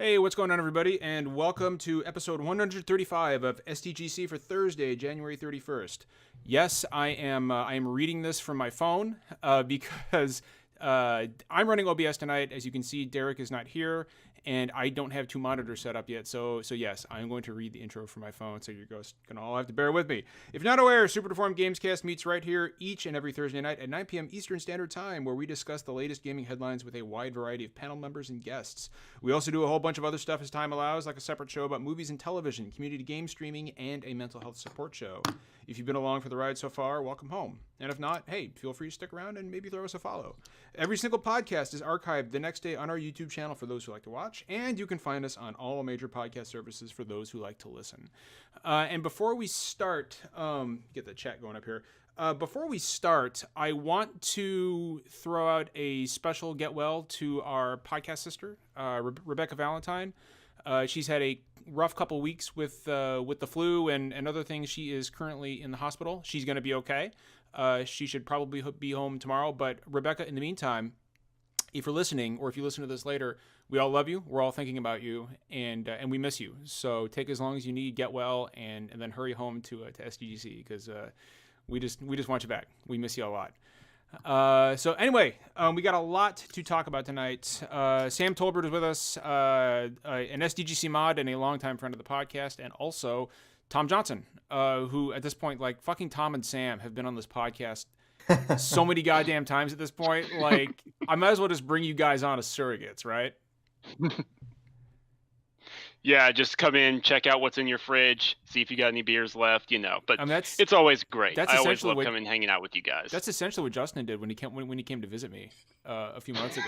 Hey, what's going on, everybody? And welcome to episode 135 of SDGC for Thursday, January 31st. Yes, I am reading this from my phone because I'm running OBS tonight. As you can see, Derek is not here, and I don't have two monitors set up yet. So yes, I'm going to read the intro from my phone. So you're going to all have to bear with me. If you're not aware, Super Deformed Gamescast meets right here each and every Thursday night at 9 p.m. Eastern Standard Time, where we discuss the latest gaming headlines with a wide variety of panel members and guests. We also do a whole bunch of other stuff as time allows, like a separate show about movies and television, community game streaming, and a mental health support show. If you've been along for the ride so far, welcome home. And if not, hey, feel free to stick around and maybe throw us a follow. Every single podcast is archived the next day on our YouTube channel for those who like to watch, and you can find us on all major podcast services for those who like to listen. And before we start, get the chat going up here. Before we start, I want to throw out a special get well to our podcast sister, Rebecca Valentine. She's had a rough couple weeks with the flu and other things. She is currently in the hospital. She's going to be okay. She should probably be home tomorrow. But Rebecca, in the meantime, if you're listening or if you listen to this later, we all love you. We're all thinking about you, and we miss you. So take as long as you need, get well, and then hurry home to SDGC because we just want you back. We miss you a lot. So anyway, we got a lot to talk about tonight. Sam Tolbert is with us, an SDGC mod and a longtime friend of the podcast, and also Tom Johnson, who at this point, like fucking Tom and Sam have been on this podcast so many goddamn times at this point. Like, I might as well just bring you guys on as surrogates, right? Yeah, just come in, check out what's in your fridge, see if you got any beers left, But it's always great. I always love coming hanging out with you guys. That's essentially what Justin did when he came to visit me a few months ago.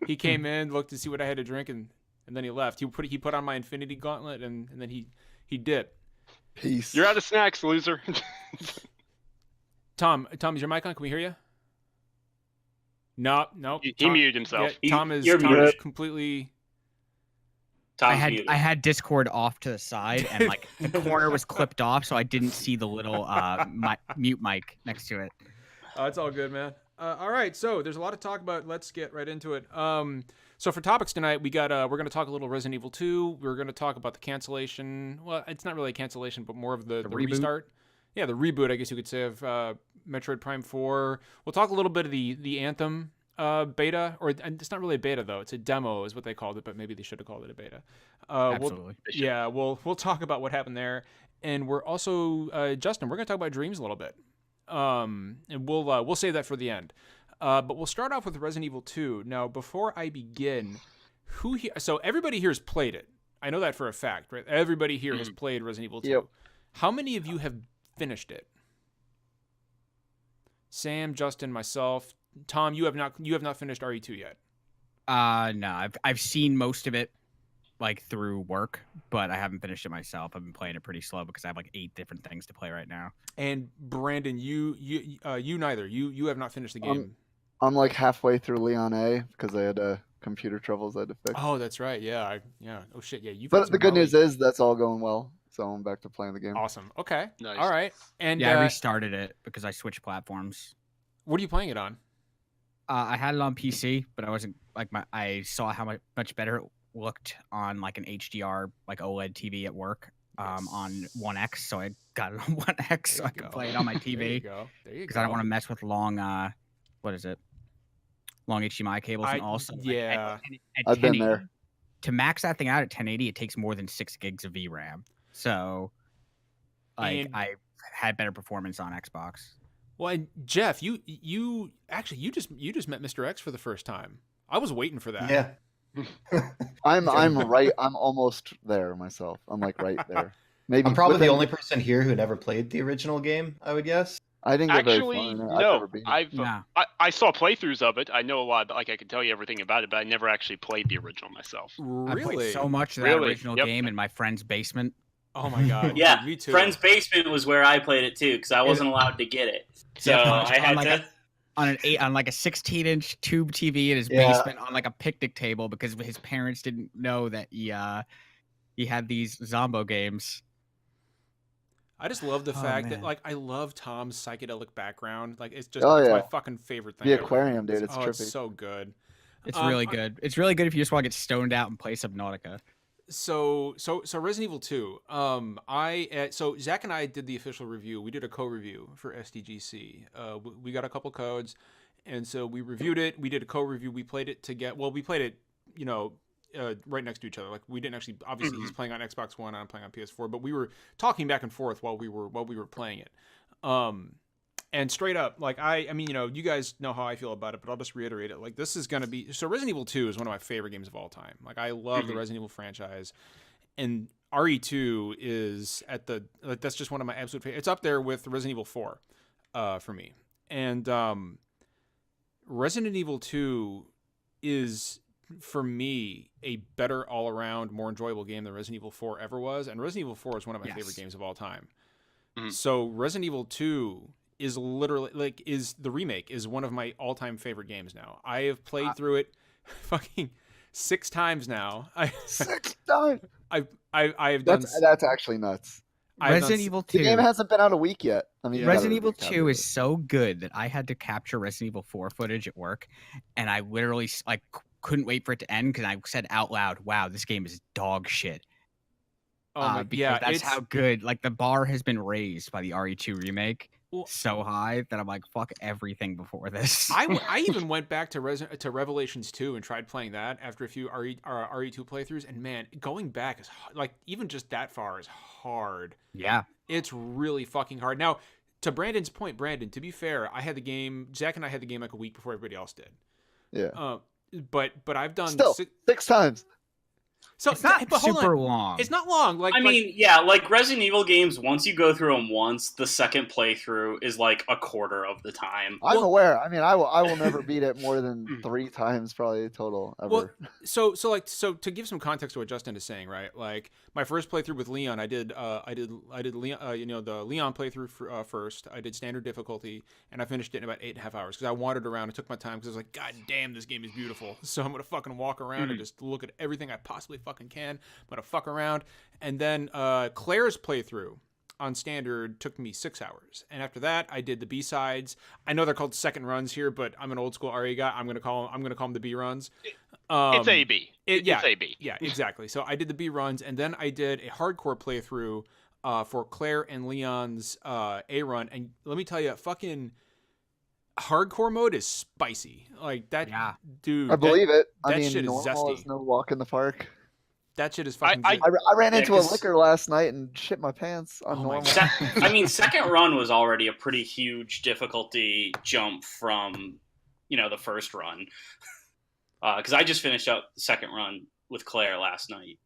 He came in, looked to see what I had to drink, and then he left. He put on my Infinity Gauntlet, and then he dipped. Peace. You're out of snacks, loser. Tom, is your mic on? Can we hear you? No. He muted himself. Yeah, Tom is completely. I had Discord off to the side, and like the corner was clipped off, so I didn't see the little mute mic next to it. It's all good, man. All right, so there's a lot to talk about. Let's get right into it. So for topics tonight, we're going to talk a little Resident Evil 2. We're going to talk about the cancellation. Well, it's not really a cancellation, but more of the restart. Yeah, the reboot, I guess you could say, of Metroid Prime 4. We'll talk a little bit of the Anthem beta, or it's not really a beta though, it's a demo is what they called it, but maybe they should have called it a beta. Absolutely. We'll talk about what happened there, and we're also Justin, we're gonna talk about Dreams a little bit, and we'll save that for the end, but we'll start off with Resident Evil 2. Now, before I begin, so everybody here has played it. I know that for a fact, right? Everybody here has played Resident Evil 2. Yep. How many of you have finished it? Sam, Justin, myself. Tom, you have not finished RE2 yet. No, I've seen most of it like through work, but I haven't finished it myself. I've been playing it pretty slow because I have like 8 different things to play right now. And Brandon, you neither. You have not finished the game. I'm like halfway through Leon A because I had computer troubles I had to fix. Oh, that's right. Yeah. Oh shit. Yeah. But the good news is that's all going well, so I'm back to playing the game. Awesome. Okay. Nice. All right. And I restarted it because I switched platforms. What are you playing it on? I had it on PC, but I wasn't like I saw how much better it looked on like an HDR like OLED TV at work on 1X, so I got it on 1X so I could play it on my TV. There you go. Because I don't want to mess with long long HDMI cables, and also I've been there. To max that thing out at 1080, it takes more than 6 gigs of VRAM. So I had better performance on Xbox. Well, and Jeff, you just met Mr. X for the first time. I was waiting for that. Yeah. I'm almost there myself. I'm like right there. Maybe I'm probably the only person here who never played the original game, I would guess. I didn't get Actually, very far. no. I saw playthroughs of it. I know a lot. Like I could tell you everything about it, but I never actually played the original myself. Really? I played so much of that original game in my friend's basement. Oh my god. Yeah, me too. Friend's basement was where I played it too because I wasn't allowed to get it. So I had to on like a 16-inch tube TV in his basement on like a picnic table because his parents didn't know that he had these Zombo games. I just love the fact that like I love Tom's psychedelic background. Like it's just it's my fucking favorite thing. The aquarium, dude. It's trippy. It's so good. It's really good. It's really good if you just want to get stoned out and play Subnautica. So Resident Evil 2. So Zach and I did the official review. We did a co-review for SDGC. We got a couple codes, and so we reviewed it. We did a co-review. We played it together. Well, we played it, right next to each other. Like, we didn't actually. Obviously, he's playing on Xbox One, I'm playing on PS4. But we were talking back and forth while we were playing it. And straight up, like, I mean, you guys know how I feel about it, but I'll just reiterate it. Like, this is going to be... So Resident Evil 2 is one of my favorite games of all time. Like, I love the Resident Evil franchise. And RE2 is at the... Like, that's just one of my absolute favorites. It's up there with Resident Evil 4 for me. And Resident Evil 2 is, for me, a better all-around, more enjoyable game than Resident Evil 4 ever was. And Resident Evil 4 is one of my favorite games of all time. So Resident Evil 2... is literally is the remake is one of my all-time favorite games now. I have played through it fucking 6 times now. 6 times. I've done. That's actually nuts. Resident Evil 2. The game hasn't been out a week yet. I mean, Resident Evil 2 is so good that I had to capture Resident Evil 4 footage at work, and I literally couldn't wait for it to end because I said out loud, "Wow, this game is dog shit." Because that's how good. Like, the bar has been raised by the RE2 remake. So high that I'm like, fuck everything before this. I even went back to Revelations 2 and tried playing that after a few RE2 playthroughs, and man, going back is like, even just that far is hard. Yeah, it's really fucking hard. Now, to Brandon's point, to be fair, Zach and I had the game like a week before everybody else did. Yeah. But I've done still 6 times. So it's not super long. It's not long. Like, like Resident Evil games, once you go through them once, the second playthrough is like a quarter of the time. I'm aware. I mean, I will never beat it more than 3 times probably total ever. Well, so to give some context to what Justin is saying, right? Like, my first playthrough with Leon, I did Leon, the Leon playthrough first. I did standard difficulty, and I finished it in about 8.5 hours because I wandered around and took my time because I was like, God damn, this game is beautiful. So I'm gonna fucking walk around and just look at everything I possibly fucking can. I'm gonna fuck around. And then Claire's playthrough on standard took me 6 hours, and after that I did the B-sides. I know they're called second runs here, but I'm an old school RE guy. I'm gonna call them the B runs. It's AB. It's AB. Yeah, exactly. So I did the B runs, and then I did a hardcore playthrough for Claire and Leon's A run. And let me tell you, fucking hardcore mode is spicy. Like that, dude. I believe it. That I mean, shit is normal zesty. is no walk in the park. That shit is fucking. I ran into a liquor last night and shit my pants on normal. Second run was already a pretty huge difficulty jump from, the first run. Because I just finished up the second run with Claire last night.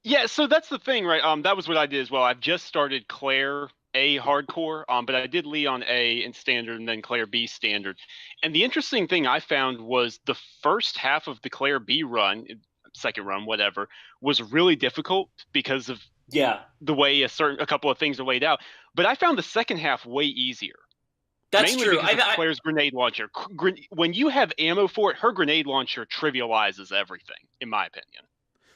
Yeah, so that's the thing, right? That was what I did as well. I've just started Claire A hardcore, but I did Leon A in standard and then Claire B standard. And the interesting thing I found was the first half of the Claire B run, second run, whatever, was really difficult because of the way a couple of things are laid out. But I found the second half way easier. That's mainly true. Because of Claire's grenade launcher. When you have ammo for it, her grenade launcher trivializes everything, in my opinion.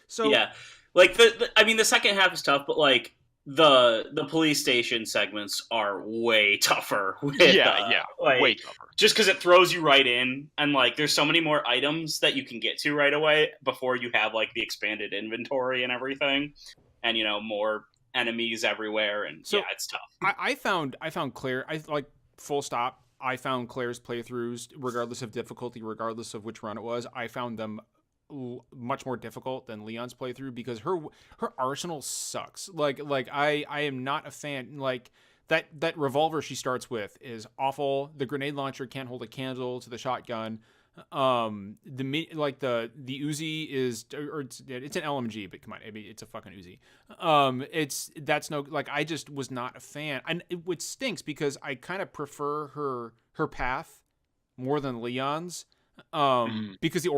So yeah, like the second half is tough, but like the police station segments are way tougher. With, way tougher. Just because it throws you right in, and like there's so many more items that you can get to right away before you have like the expanded inventory and everything, and more enemies everywhere, and it's tough. I found Claire. Full stop. I found Claire's playthroughs, regardless of difficulty, regardless of which run it was, I found them much more difficult than Leon's playthrough because her arsenal sucks. Like I am not a fan. Like that revolver she starts with is awful. The grenade launcher can't hold a candle to the shotgun. The Uzi is, or it's an LMG, but come on, I mean, it's a fucking Uzi. I just was not a fan, and it stinks because I kind of prefer her path more than Leon's, because the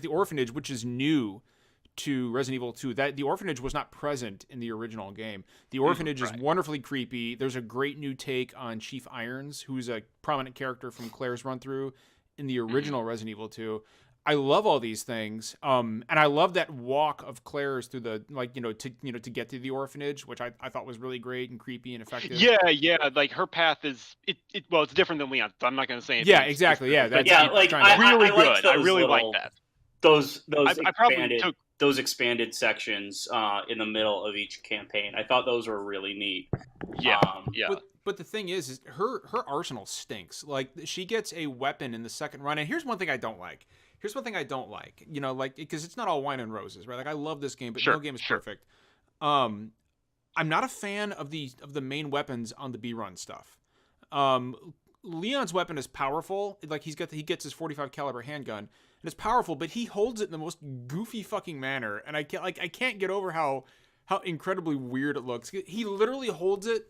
orphanage, which is new to Resident Evil 2, that the orphanage was not present in the original game. The orphanage is wonderfully creepy. There's a great new take on Chief Irons, who's a prominent character from Claire's run through in the original Resident Evil 2. I love all these things. And I love that walk of Claire's through the, like, to get to the orphanage, which I thought was really great and creepy and effective. Yeah. Like her path is well, it's different than Leon's. So I'm not going to say anything. Yeah, exactly. Yeah, that's like really good. I really like that. Those expanded sections in the middle of each campaign. I thought those were really neat. Yeah. But the thing is her arsenal stinks. Like, she gets a weapon in the second run, and here's one thing I don't like. Because it's not all wine and roses, right? Like, I love this game, but no game is perfect. I'm not a fan of the main weapons on the B-run stuff. Leon's weapon is powerful. Like, he gets his 45 caliber handgun, and it's powerful, but he holds it in the most goofy fucking manner, and I can't get over how incredibly weird it looks. He literally holds it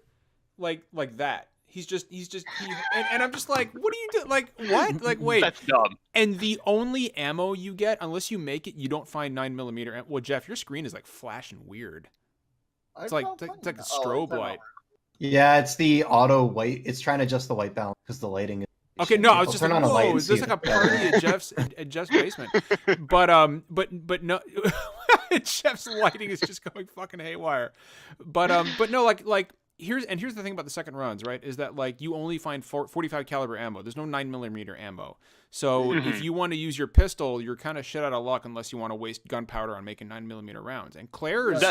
like that. And I'm just like, what are you doing? Like, what? Like, wait. That's dumb. And the only ammo you get, unless you make it, you don't find 9mm. Well, Jeff, your screen is like flashing weird. It's like a strobe light. Yeah, it's the auto white. It's trying to adjust the white balance because the lighting is. Okay, no, I was just like, whoa, is this like a party at Jeff's basement? But no, Jeff's lighting is just going fucking haywire. But no, like here's the thing about the second runs, right? Is that, like, you only find 45 caliber ammo. There's no 9mm ammo. So if you want to use your pistol, you're kind of shit out of luck unless you want to waste gunpowder on making 9mm rounds. And Claire's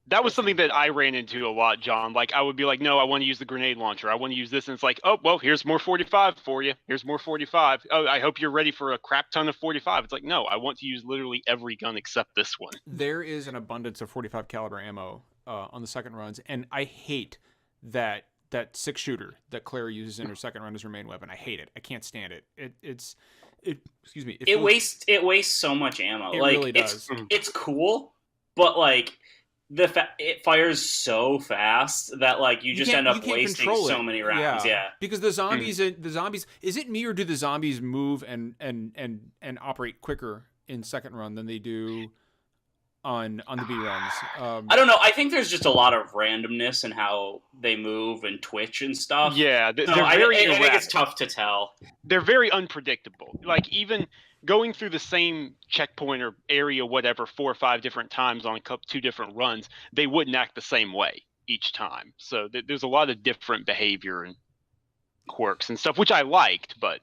that was something that I ran into a lot, John. Like, I would be like, no, I want to use the grenade launcher. I want to use this. And it's like, oh, well, here's more 45 for you. Here's more 45. Oh, I hope you're ready for a crap ton of 45. It's like, no, I want to use literally every gun except this one. There is an abundance of 45 caliber ammo on the second runs. And I hate that 6-shooter that Claire uses in her second run as her main weapon. I hate it. I can't stand it. Excuse me. It wastes so much ammo. It really does. It's cool, but like, it fires so fast that, like, you just end up wasting so many rounds. Yeah. Because the zombies, is it me, or do the zombies move and operate quicker in second run than they do on the B runs? I don't know. I think there's just a lot of randomness in how they move and twitch and stuff. Yeah, I think it's tough to tell. They're very unpredictable. Like, even going through the same checkpoint or area, whatever, 4 or 5 different times on 2 different runs, they wouldn't act the same way each time. So there's a lot of different behavior and quirks and stuff, which I liked. But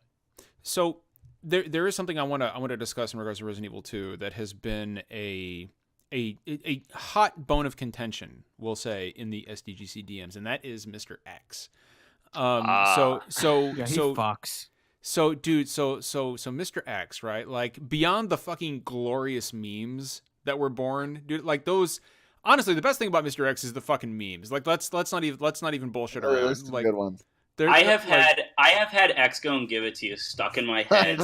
so there is something I want to discuss in regards to Resident Evil 2 that has been a hot bone of contention, we'll say, in the SDGC DMs, and that is Mr. X. He fucks. So, dude, so Mr. X, right? Like, beyond the fucking glorious memes that were born, dude, like those. Honestly, the best thing about Mr. X is the fucking memes. Like, let's not even bullshit around. There's like, good ones. I have had X Go and Give It To You stuck in my head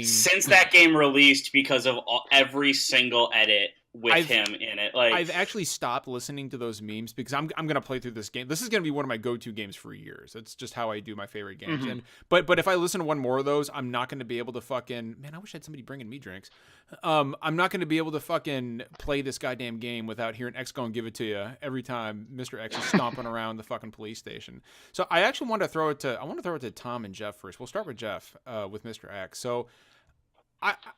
since that game released because of every single edit with him in it. Like, I've actually stopped listening to those memes because I'm gonna play through this game. This is gonna be one of my go-to games for years. It's just how I do my favorite games. And but if I listen to one more of those, I'm not gonna be able to fucking, man, I wish I had somebody bringing me drinks. I'm not gonna be able to fucking play this goddamn game without hearing X Go and Give It To You every time Mr. X is stomping around the fucking police station. So I actually want to throw it to Tom and Jeff first. We'll start with Jeff with Mr. X. So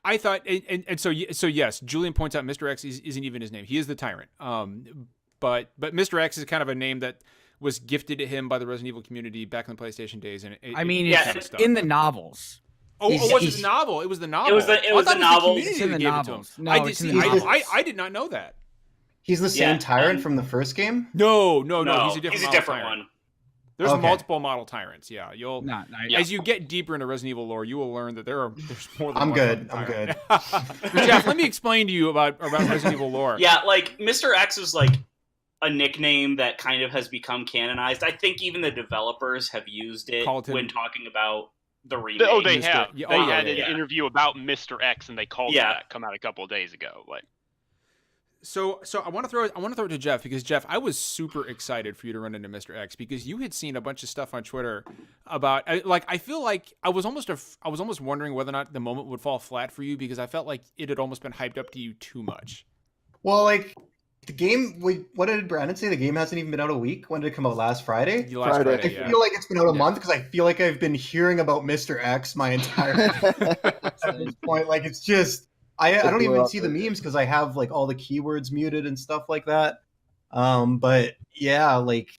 I thought, and so yes, Julian points out Mr. X isn't even his name. He is the tyrant. But Mr. X is kind of a name that was gifted to him by the Resident Evil community back in the PlayStation days. And in the novels. Was it the novel? It was the novel. It was the novel. It's in the novels. No, it's in the novels. I did not know that. He's the same tyrant from the first game? No. He's a different one. There's multiple model tyrants. Yeah, as you get deeper into Resident Evil lore, you will learn that there's more than I'm one. I'm good. Jeff, let me explain to you about Resident Evil lore. Yeah, like Mr. X is like a nickname that kind of has become canonized. I think even the developers have used it when talking about the remake. Oh, they have. They had an interview about Mr. X, and they called it that. Come out a couple of days ago. Like. So I want to throw it to Jeff, because Jeff, I was super excited for you to run into Mr. X, because you had seen a bunch of stuff on Twitter about, like, I feel like I was almost wondering whether or not the moment would fall flat for you, because I felt like it had almost been hyped up to you too much. Well, like, the game. What did Brandon say? The game hasn't even been out a week. When did it come out? Last Friday. Last Friday. I feel like it's been out a month because I feel like I've been heing about Mr. X my entire life at this point. Like it's just I don't even see the memes because I have like all the keywords muted and stuff like that. But yeah, like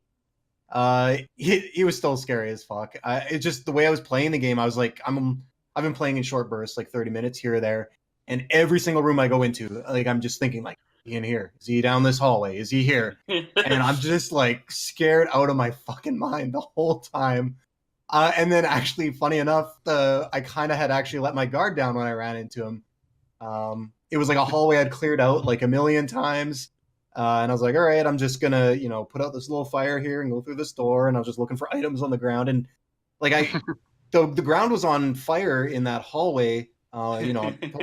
he was still scary as fuck. It's just the way I was playing the game. I was like, I've been playing in short bursts, like 30 minutes here or there, and every single room I go into, like I'm just thinking like, is he in here? Is he down this hallway? Is he here? And I'm just like scared out of my fucking mind the whole time. And then actually, funny enough, I kind of had actually let my guard down when I ran into him. It was like a hallway I'd cleared out like a million times. And I was like, all right, I'm just gonna, put out this little fire here and go through this door. And I was just looking for items on the ground. And like the ground was on fire in that hallway. I'm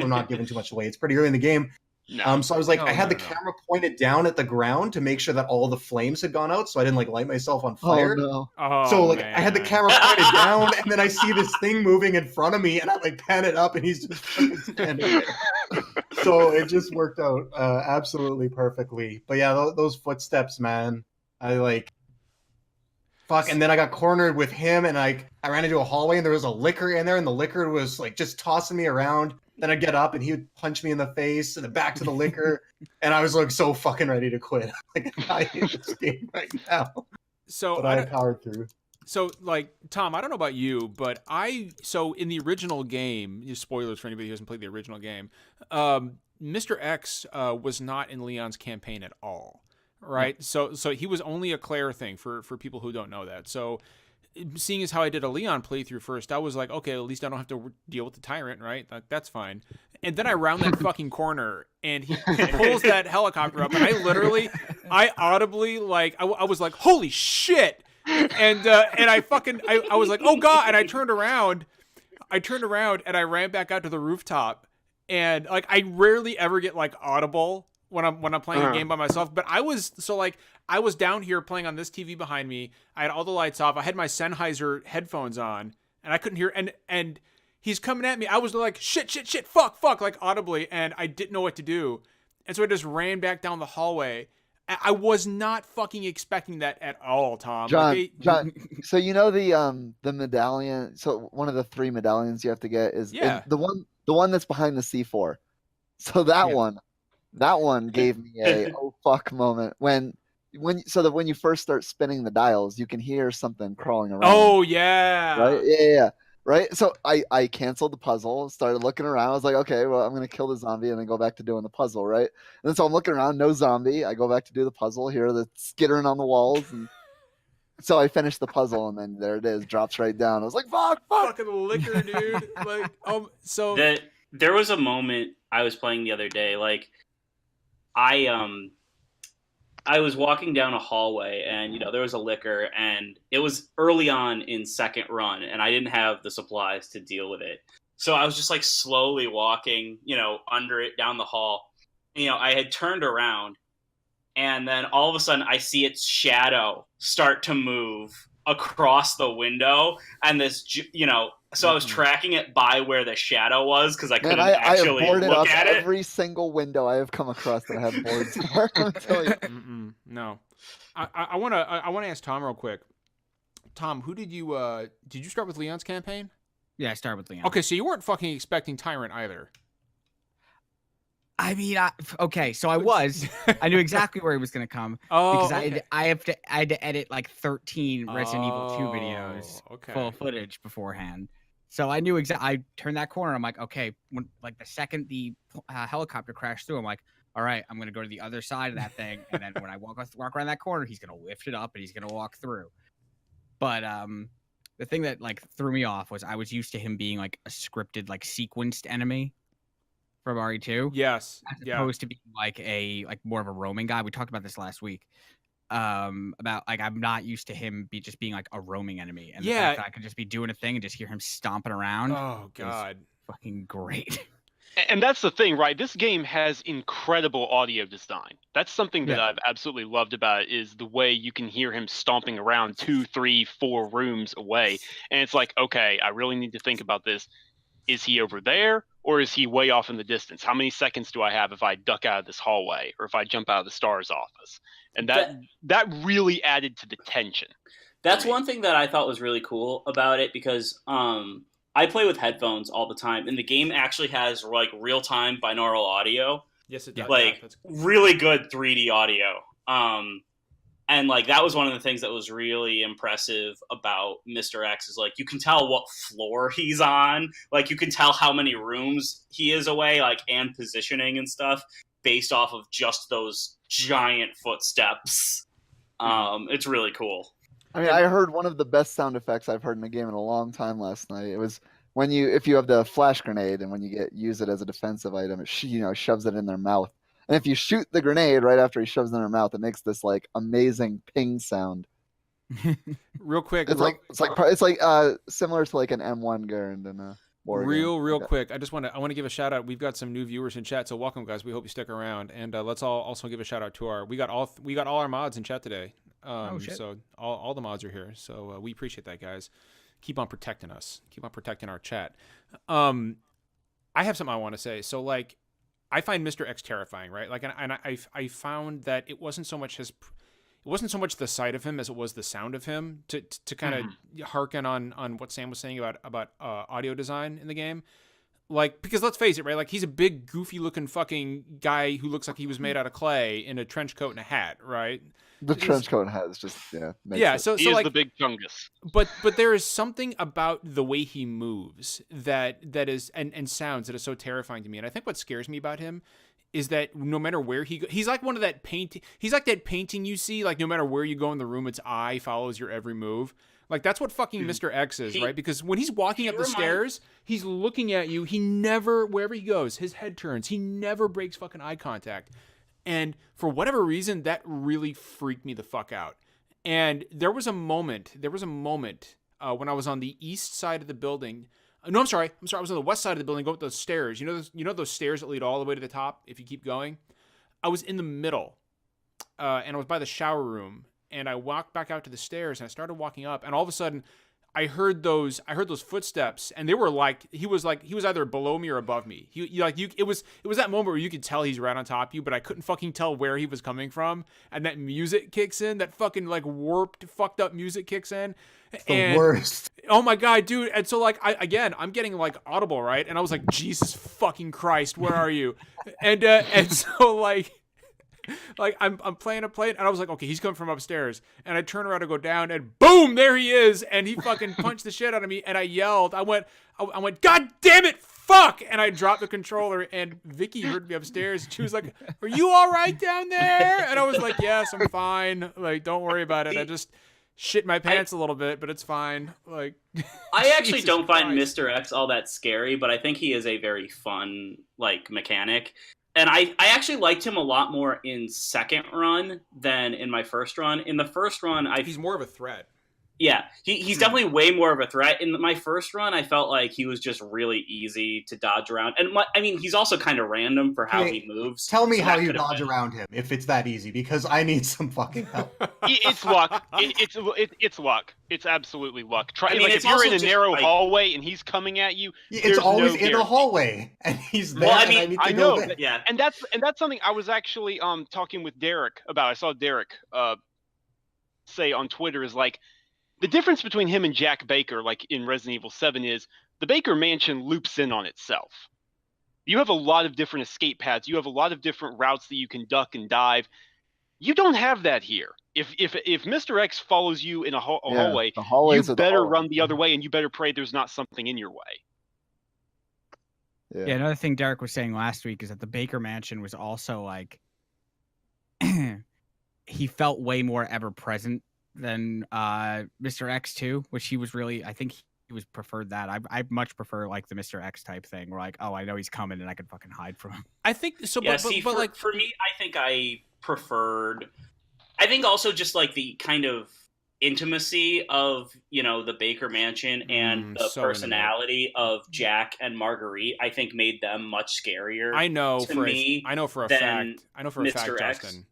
not giving too much away. It's pretty early in the game. No. So I was like, I had the camera pointed down at the ground to make sure that all the flames had gone out, so I didn't like light myself on fire. Oh, no. So like I had the camera pointed down, and then I see this thing moving in front of me, and I like pan it up, and he's just fucking standing there. So it just worked out absolutely perfectly. But yeah, those footsteps, man, I like. Fuck, and then I got cornered with him, and I ran into a hallway, and there was a liquor in there, and the liquor was like just tossing me around. Then I'd get up, and he would punch me in the face, and then back to the liquor, and I was like so fucking ready to quit. Like I hate this game right now. But I powered through. So, like, Tom, I don't know about you, but in the original game, spoilers for anybody who hasn't played the original game, Mr. X was not in Leon's campaign at all, right? So he was only a Claire thing for people who don't know that. So, seeing as how I did a Leon playthrough first, I was like, okay, at least I don't have to deal with the tyrant, right? That's fine. And then I round that fucking corner, and he pulls that helicopter up, and I audibly, like, I was like, holy shit! And I was like, oh god! And I turned around, and I ran back out to the rooftop, and like I rarely ever get like audible when I'm playing a game by myself, but I was down here playing on this TV behind me. I had all the lights off. I had my Sennheiser headphones on, and I couldn't hear. And he's coming at me. I was like, shit, fuck, like audibly, and I didn't know what to do. And so I just ran back down the hallway. I was not fucking expecting that at all, Tom. John, so the medallion. So one of the 3 medallions you have to get is the one that's behind the C4. So that one gave me a oh fuck moment when you first start spinning the dials, you can hear something crawling around. Oh yeah. Right? Yeah. Right? So I canceled the puzzle, started looking around. I was like, okay, well, I'm going to kill the zombie and then go back to doing the puzzle, right? And then so I'm looking around, no zombie. I go back to do the puzzle, hear the skittering on the walls. And so I finished the puzzle, and then there it is, drops right down. I was like, fuck. Fucking liquor, dude. Like, so... There was a moment I was playing the other day, like, I was walking down a hallway, and there was a liquor, and it was early on in second run, and I didn't have the supplies to deal with it. So I was just like slowly walking, under it down the hall. I had turned around, and then all of a sudden I see its shadow start to move across the window, and this, so I was tracking it by where the shadow was because I couldn't actually look at it. Every single window I have come across that I have boards for. I'm telling you. No, I want to ask Tom real quick. Tom, who did you start with Leon's campaign? Yeah, I started with Leon. Okay, so you weren't fucking expecting Tyrant either. I mean, okay, so I was. I knew exactly where he was going to come because I had to edit like 13 Resident Evil 2 videos full footage beforehand. So I knew exactly. I turned that corner. I'm like, okay, when, like the second the helicopter crashed through, I'm like, all right, I'm going to go to the other side of that thing, and then when I walk around that corner, he's going to lift it up and he's going to walk through. But the thing that like threw me off was I was used to him being like a scripted, like sequenced enemy from RE2. Yes. As opposed to being like more of a roaming guy. We talked about this last week. About like I'm not used to him just being like a roaming enemy. And the fact that I could just be doing a thing and just hear him stomping around. Oh god. Fucking great. And that's the thing, right? This game has incredible audio design. That's something that I've absolutely loved about it, is the way you can hear him stomping around 2, 3, 4 rooms away. And it's like, okay, I really need to think about this. Is he over there? or is he way off in the distance? How many seconds do I have if I duck out of this hallway or if I jump out of the star's office? And that really added to the tension. That's one thing that I thought was really cool about it, because I play with headphones all the time, and the game actually has like real-time binaural audio. Yes, it does. Like really good 3D audio. And like that was one of the things that was really impressive about Mr. X, is like you can tell what floor he's on, like you can tell how many rooms he is away, like, and positioning and stuff based off of just those giant footsteps. It's really cool. I mean, I heard one of the best sound effects I've heard in a game in a long time last night. It was when if you have the flash grenade and when you use it as a defensive item, it shoves it in their mouth. And if you shoot the grenade right after he shoves it in their mouth, it makes this like amazing ping sound. Real quick, it's like similar to like an M1 Garand in a war game. Real quick. I want to give a shout out. We've got some new viewers in chat, so welcome, guys. We hope you stick around, and let's all also give a shout out to we got all our mods in chat today. So all the mods are here, so we appreciate that, guys. Keep on protecting us. Keep on protecting our chat. I have something I want to say. So like, I find Mr. X terrifying, right? Like, and I found that it wasn't so much the sight of him as it was the sound of him, to kind of hearken on what Sam was saying about audio design in the game. Like, because let's face it, right? Like, he's a big, goofy looking fucking guy who looks like he was made out of clay in a trench coat and a hat, right? The trench coat and hat is just, So he is like the big chungus. But there is something about the way he moves that is and sounds that is so terrifying to me. And I think what scares me about him is that no matter where he goes, he's like one of that painting. He's like that painting you see, like no matter where you go in the room, its eye follows your every move. Like, that's what fucking Mr. X is, right? Because when he's walking up the stairs, he's looking at you. He never, wherever he goes, his head turns. He never breaks fucking eye contact. And for whatever reason, that really freaked me the fuck out. And there was a moment when I was on the east side of the building. No, I'm sorry. I was on the west side of the building, going up those stairs. You know those stairs that lead all the way to the top if you keep going? I was in the middle, and I was by the shower room. And I walked back out to the stairs, and I started walking up, and all of a sudden, I heard those footsteps, and they were like he was either below me or above me. It was that moment where you could tell he's right on top of you, but I couldn't fucking tell where he was coming from. And that music kicks in, that fucking like warped, fucked up music kicks in. It's the worst. Oh my god, dude! And so like I'm getting like audible, right? And I was like, Jesus fucking Christ, where are you? And so like. Like I'm playing, and I was like, okay, he's coming from upstairs, and I turn around to go down, and boom, there he is, and he fucking punched the shit out of me, and I yelled, I went, God damn it, fuck, and I dropped the controller, and Vicky heard me upstairs, and she was like, are you all right down there? And I was like, yes, I'm fine, like, don't worry about it, I just shit my pants a little bit, but it's fine. Like, I actually don't find Mr. X all that scary, but I think he is a very fun like mechanic. And I actually liked him a lot more in second run than in my first run. In the first run, he's more of a threat. Yeah, he's definitely way more of a threat. In my first run, I felt like he was just really easy to dodge around. And I mean, he's also kind of random for how he moves. Tell me how you dodge around him, if it's that easy, because I need some fucking help. It's luck. It's luck. It's absolutely luck. If you're in a narrow hallway and he's coming at you, it's always in a hallway, and he's there. Well, and I need to go in. Yeah, and that's something I was actually talking with Derek about. I saw Derek say on Twitter is like, the difference between him and Jack Baker, like in Resident Evil 7, is the Baker Mansion loops in on itself. You have a lot of different escape paths. You have a lot of different routes that you can duck and dive. You don't have that here. If Mr. X follows you in a hallway, you better run the other way, and you better pray there's not something in your way. Yeah, another thing Derek was saying last week is that the Baker Mansion was also like he felt way more ever present than Mr. X 2, which he was really, I think he was preferred that. I much prefer like the Mr. X type thing where like, oh, I know he's coming and I can fucking hide from him. I think so. Yeah, but like for me, I think I preferred. I think also just like the kind of intimacy of the Baker Mansion and the personality of Jack and Marguerite, I think made them much scarier. I know for a fact,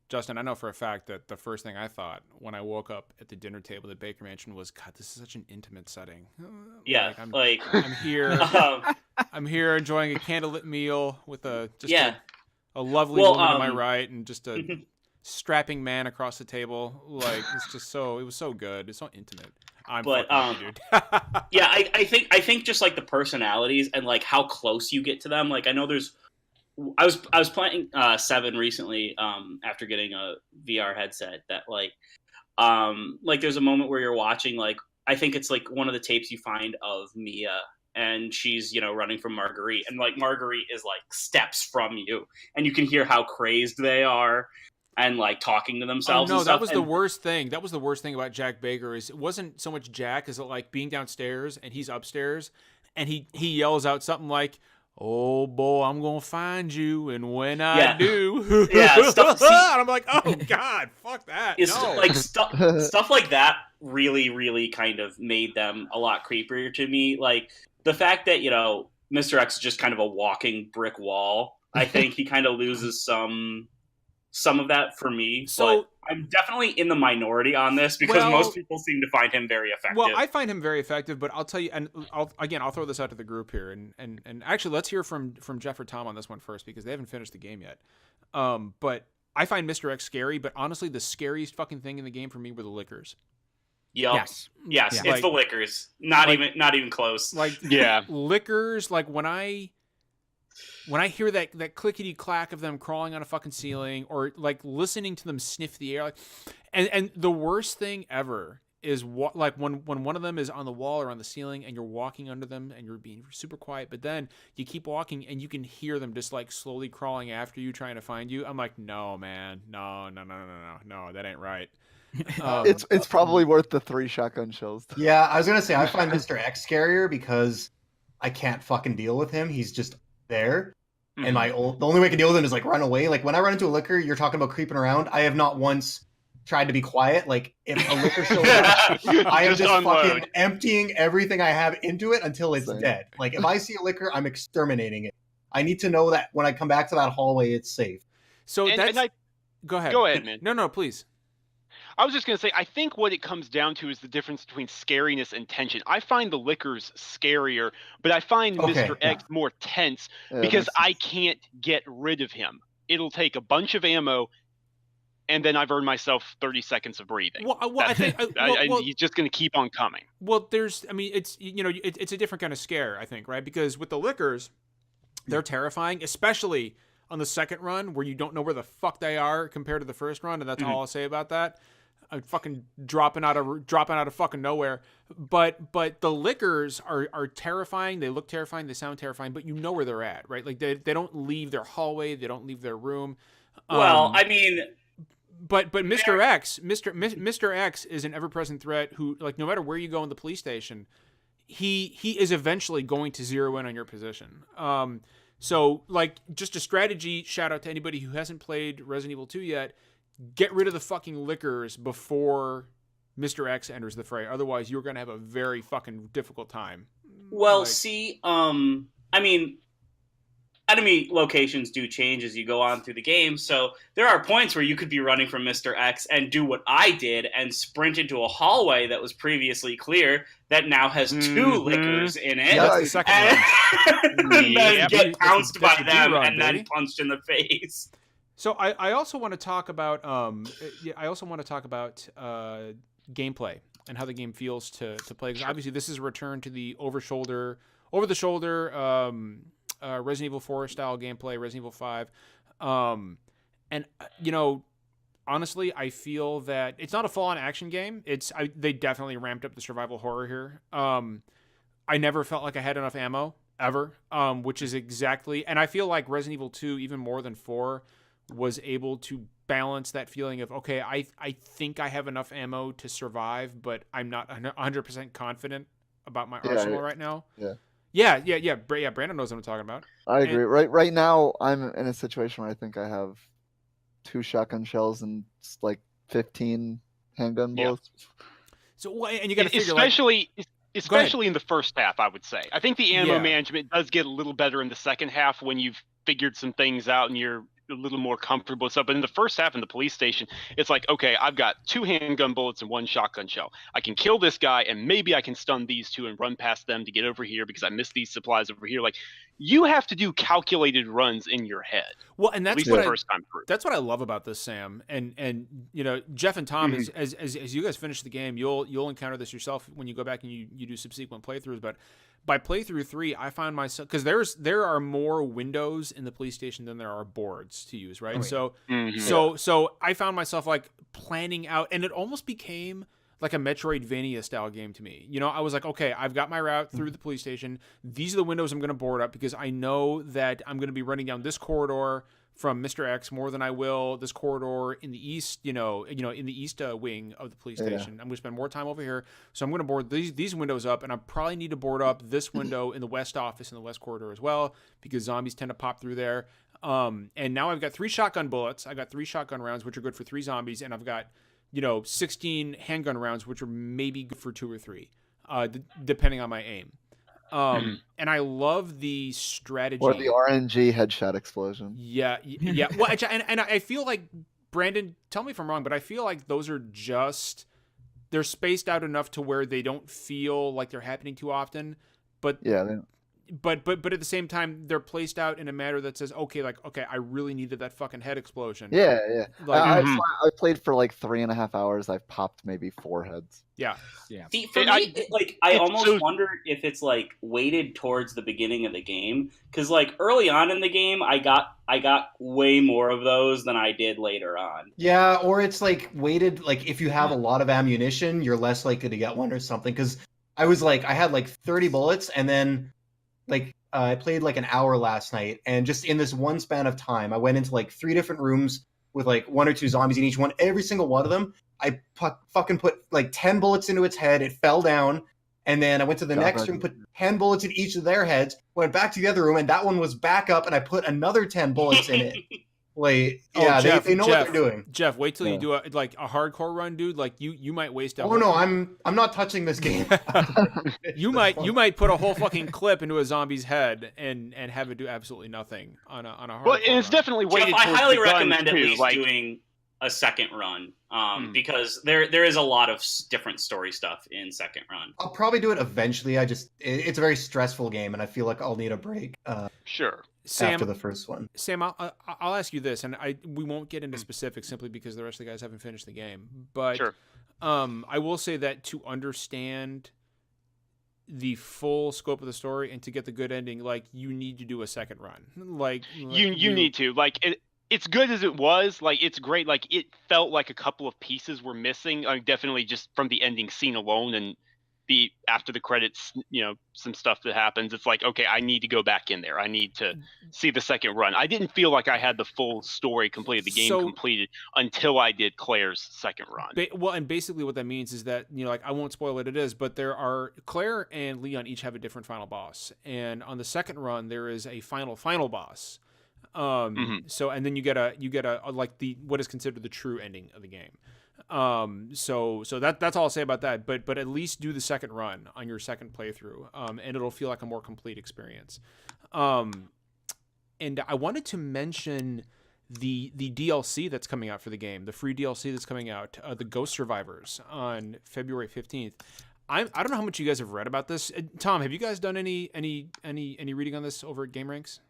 Justin, I know for a fact that the first thing I thought when I woke up at the dinner table at the Baker Mansion was, God, this is such an intimate setting. Yeah, I'm here, I'm here enjoying a candlelit meal with a lovely woman to my right and just a strapping man across the table. Like, it's just it was so good. It's so intimate. Dude. Yeah, I think just like the personalities and like how close you get to them. Like, I know I was playing 7 recently after getting a VR headset that like there's a moment where you're watching, like, I think it's like one of the tapes you find of Mia, and she's running from Marguerite, and like Marguerite is like steps from you, and you can hear how crazed they are and like talking to themselves. Oh, no, and stuff. That was the worst thing. That was the worst thing about Jack Baker. Is it wasn't so much Jack as it like being downstairs and he's upstairs, and he yells out something like, "Oh boy, I'm gonna find you, and when I do," and I'm like, "Oh God, fuck that!" Like stuff like that really, really kind of made them a lot creepier to me. Like the fact that Mr. X is just kind of a walking brick wall. I think he kind of loses some of that for me. So I'm definitely in the minority on this because most people seem to find him very effective. Well, I find him very effective, but I'll tell you, and I'll throw this out to the group here, and actually let's hear from Jeff or Tom on this one first because they haven't finished the game yet. But I find Mr. X scary, but honestly, the scariest fucking thing in the game for me were the lickers. Yep. Yes, it's the lickers. Not even close. Like, lickers. Like when I hear that clickety clack of them crawling on a fucking ceiling, or like listening to them sniff the air, like, and the worst thing ever is like when one of them is on the wall or on the ceiling and you're walking under them and you're being super quiet, but then you keep walking and you can hear them just like slowly crawling after you, trying to find you. I'm like, no, man, no, that ain't right. It's probably worth the 3 shotgun shells. Yeah, I was gonna say I find Mr. X scarier because I can't fucking deal with him. He's just there, and the only way I can deal with him is like run away. Like when I run into a liquor, you're talking about creeping around. I have not once tried to be quiet. Like if a liquor shows up, I am just fucking emptying everything I have into it until it's dead. Like if I see a liquor, I'm exterminating it. I need to know that when I come back to that hallway, it's safe. So go ahead. Go ahead, man. No, please. I was just going to say, I think what it comes down to is the difference between scariness and tension. I find the lickers scarier, but I find Mr. X more tense because I can't get rid of him. It'll take a bunch of ammo, and then I've earned myself 30 seconds of breathing. I think he's just going to keep on coming. Well, it's a different kind of scare, I think, right? Because with the lickers, they're terrifying, especially on the second run where you don't know where the fuck they are compared to the first run, and that's all I'll say about that. I'm fucking dropping out of fucking nowhere. But the lickers are terrifying. They look terrifying. They sound terrifying. But you know where they're at, right? Like they don't leave their hallway. They don't leave their room. Well, I mean, but Mr. X is an ever-present threat who, like, no matter where you go in the police station, he is eventually going to zero in on your position. So like, just a strategy shout out to anybody who hasn't played Resident Evil 2 yet. Get rid of the fucking lickers before Mr. X enters the fray. Otherwise, you're going to have a very fucking difficult time. Well, I mean, enemy locations do change as you go on through the game, so there are points where you could be running from Mr. X and do what I did and sprint into a hallway that was previously clear that now has 2 lickers in it. Yeah, that's the second one. And then get pounced by them and then punched in the face. So I also want to talk about gameplay and how the game feels to play. Because obviously this is a return to the over the shoulder Resident Evil 4 style gameplay, Resident Evil 5, and honestly, I feel that it's not a full-on action game. They definitely ramped up the survival horror here. I never felt like I had enough ammo ever, which is exactly, and I feel like Resident Evil 2, even more than 4, was able to balance that feeling of, okay, I think I have enough ammo to survive, but I'm not 100% confident about my arsenal right now. Yeah, Brandon knows what I'm talking about. I agree. Right now, I'm in a situation where I think I have 2 shotgun shells and like 15 handgun bullets. So and you got to figure especially in the first half, I would say. I think the ammo management does get a little better in the second half when you've figured some things out and you're a little more comfortable with stuff. But in the first half in the police station, it's like, okay, I've got 2 handgun bullets and 1 shotgun shell. I can kill this guy and maybe I can stun these 2 and run past them to get over here because I missed these supplies over here. Like, you have to do calculated runs in your head. Well, and that's what that's what I love about this, Sam. And you know, Jeff and Tom, as you guys finish the game, you'll encounter this yourself when you go back and you do subsequent playthroughs. But by playthrough 3, I find myself, because there are more windows in the police station than there are boards to use, right? So I found myself like planning out, and it almost became like a Metroidvania style game to me. You know, I was like, okay, I've got my route through the police station. These are the windows I'm going to board up because I know that I'm going to be running down this corridor from Mr. X more than I will this corridor in the east, in the east wing of the police station. I'm going to spend more time over here. So I'm going to board these windows up, and I probably need to board up this window in the west office in the west corridor as well because zombies tend to pop through there. And now I've got 3 shotgun bullets. I got 3 shotgun rounds, which are good for 3 zombies, and I've got 16 handgun rounds, which are maybe good for 2 or 3, depending on my aim. And I love the strategy. Or the RNG headshot explosion. Yeah. Well, and I feel like, Brandon, tell me if I'm wrong, but I feel like those are they're spaced out enough to where they don't feel like they're happening too often. But yeah, but at the same time, they're placed out in a manner that says, okay, I really needed that fucking head explosion. Yeah. Like, I played for like 3.5 hours. I've popped maybe 4 heads. Yeah. See, for me, I almost wonder if it's like weighted towards the beginning of the game, because like early on in the game, I got way more of those than I did later on. Yeah, or it's like weighted, like if you have a lot of ammunition, you're less likely to get one or something. Because I had like 30 bullets, and then I played like an hour last night, and just in this one span of time, I went into like 3 different rooms with like 1 or 2 zombies in each one. Every single one of them, I fucking put like 10 bullets into its head. It fell down, and then I went to the next room, put 10 bullets in each of their heads. Went back to the other room, and that one was back up, and I put another 10 bullets in it. Like, Jeff, they know what they're doing. Jeff, wait till you do a hardcore run, dude. Like you might waste a. Oh no, I'm not touching this game. you might put a whole fucking clip into a zombie's head and have it do absolutely nothing on a hardcore. Well, and it's definitely weighted. Jeff, I highly recommend at least doing a second run, because there is a lot of different story stuff in second run. I'll probably do it eventually. It's a very stressful game, and I feel like I'll need a break. Sure. Sam, after the first one. Sam, I'll ask you this, and we won't get into specifics simply because the rest of the guys haven't finished the game. But sure. I will say that to understand the full scope of the story and to get the good ending, like you need to do a second run. You need to It's good as it was. Like, it's great. Like, it felt like a couple of pieces were missing. Definitely just from the ending scene alone, and after the credits, some stuff that happens. It's like, okay, I need to go back in there. I need to see the second run. I didn't feel like I had the full story completed, the game completed, until I did Claire's second run. Well, and basically what that means is that, I won't spoil what it is, but Claire and Leon each have a different final boss. And on the second run, there is a final boss. So, and then you get a what is considered the true ending of the game. So that's all I'll say about that, but at least do the second run on your second playthrough, and it'll feel like a more complete experience. And I wanted to mention the DLC that's coming out for the game, the free DLC that's coming out, the Ghost Survivors on February 15th. I don't know how much you guys have read about this. Tom, have you guys done any reading on this over at GameRanx?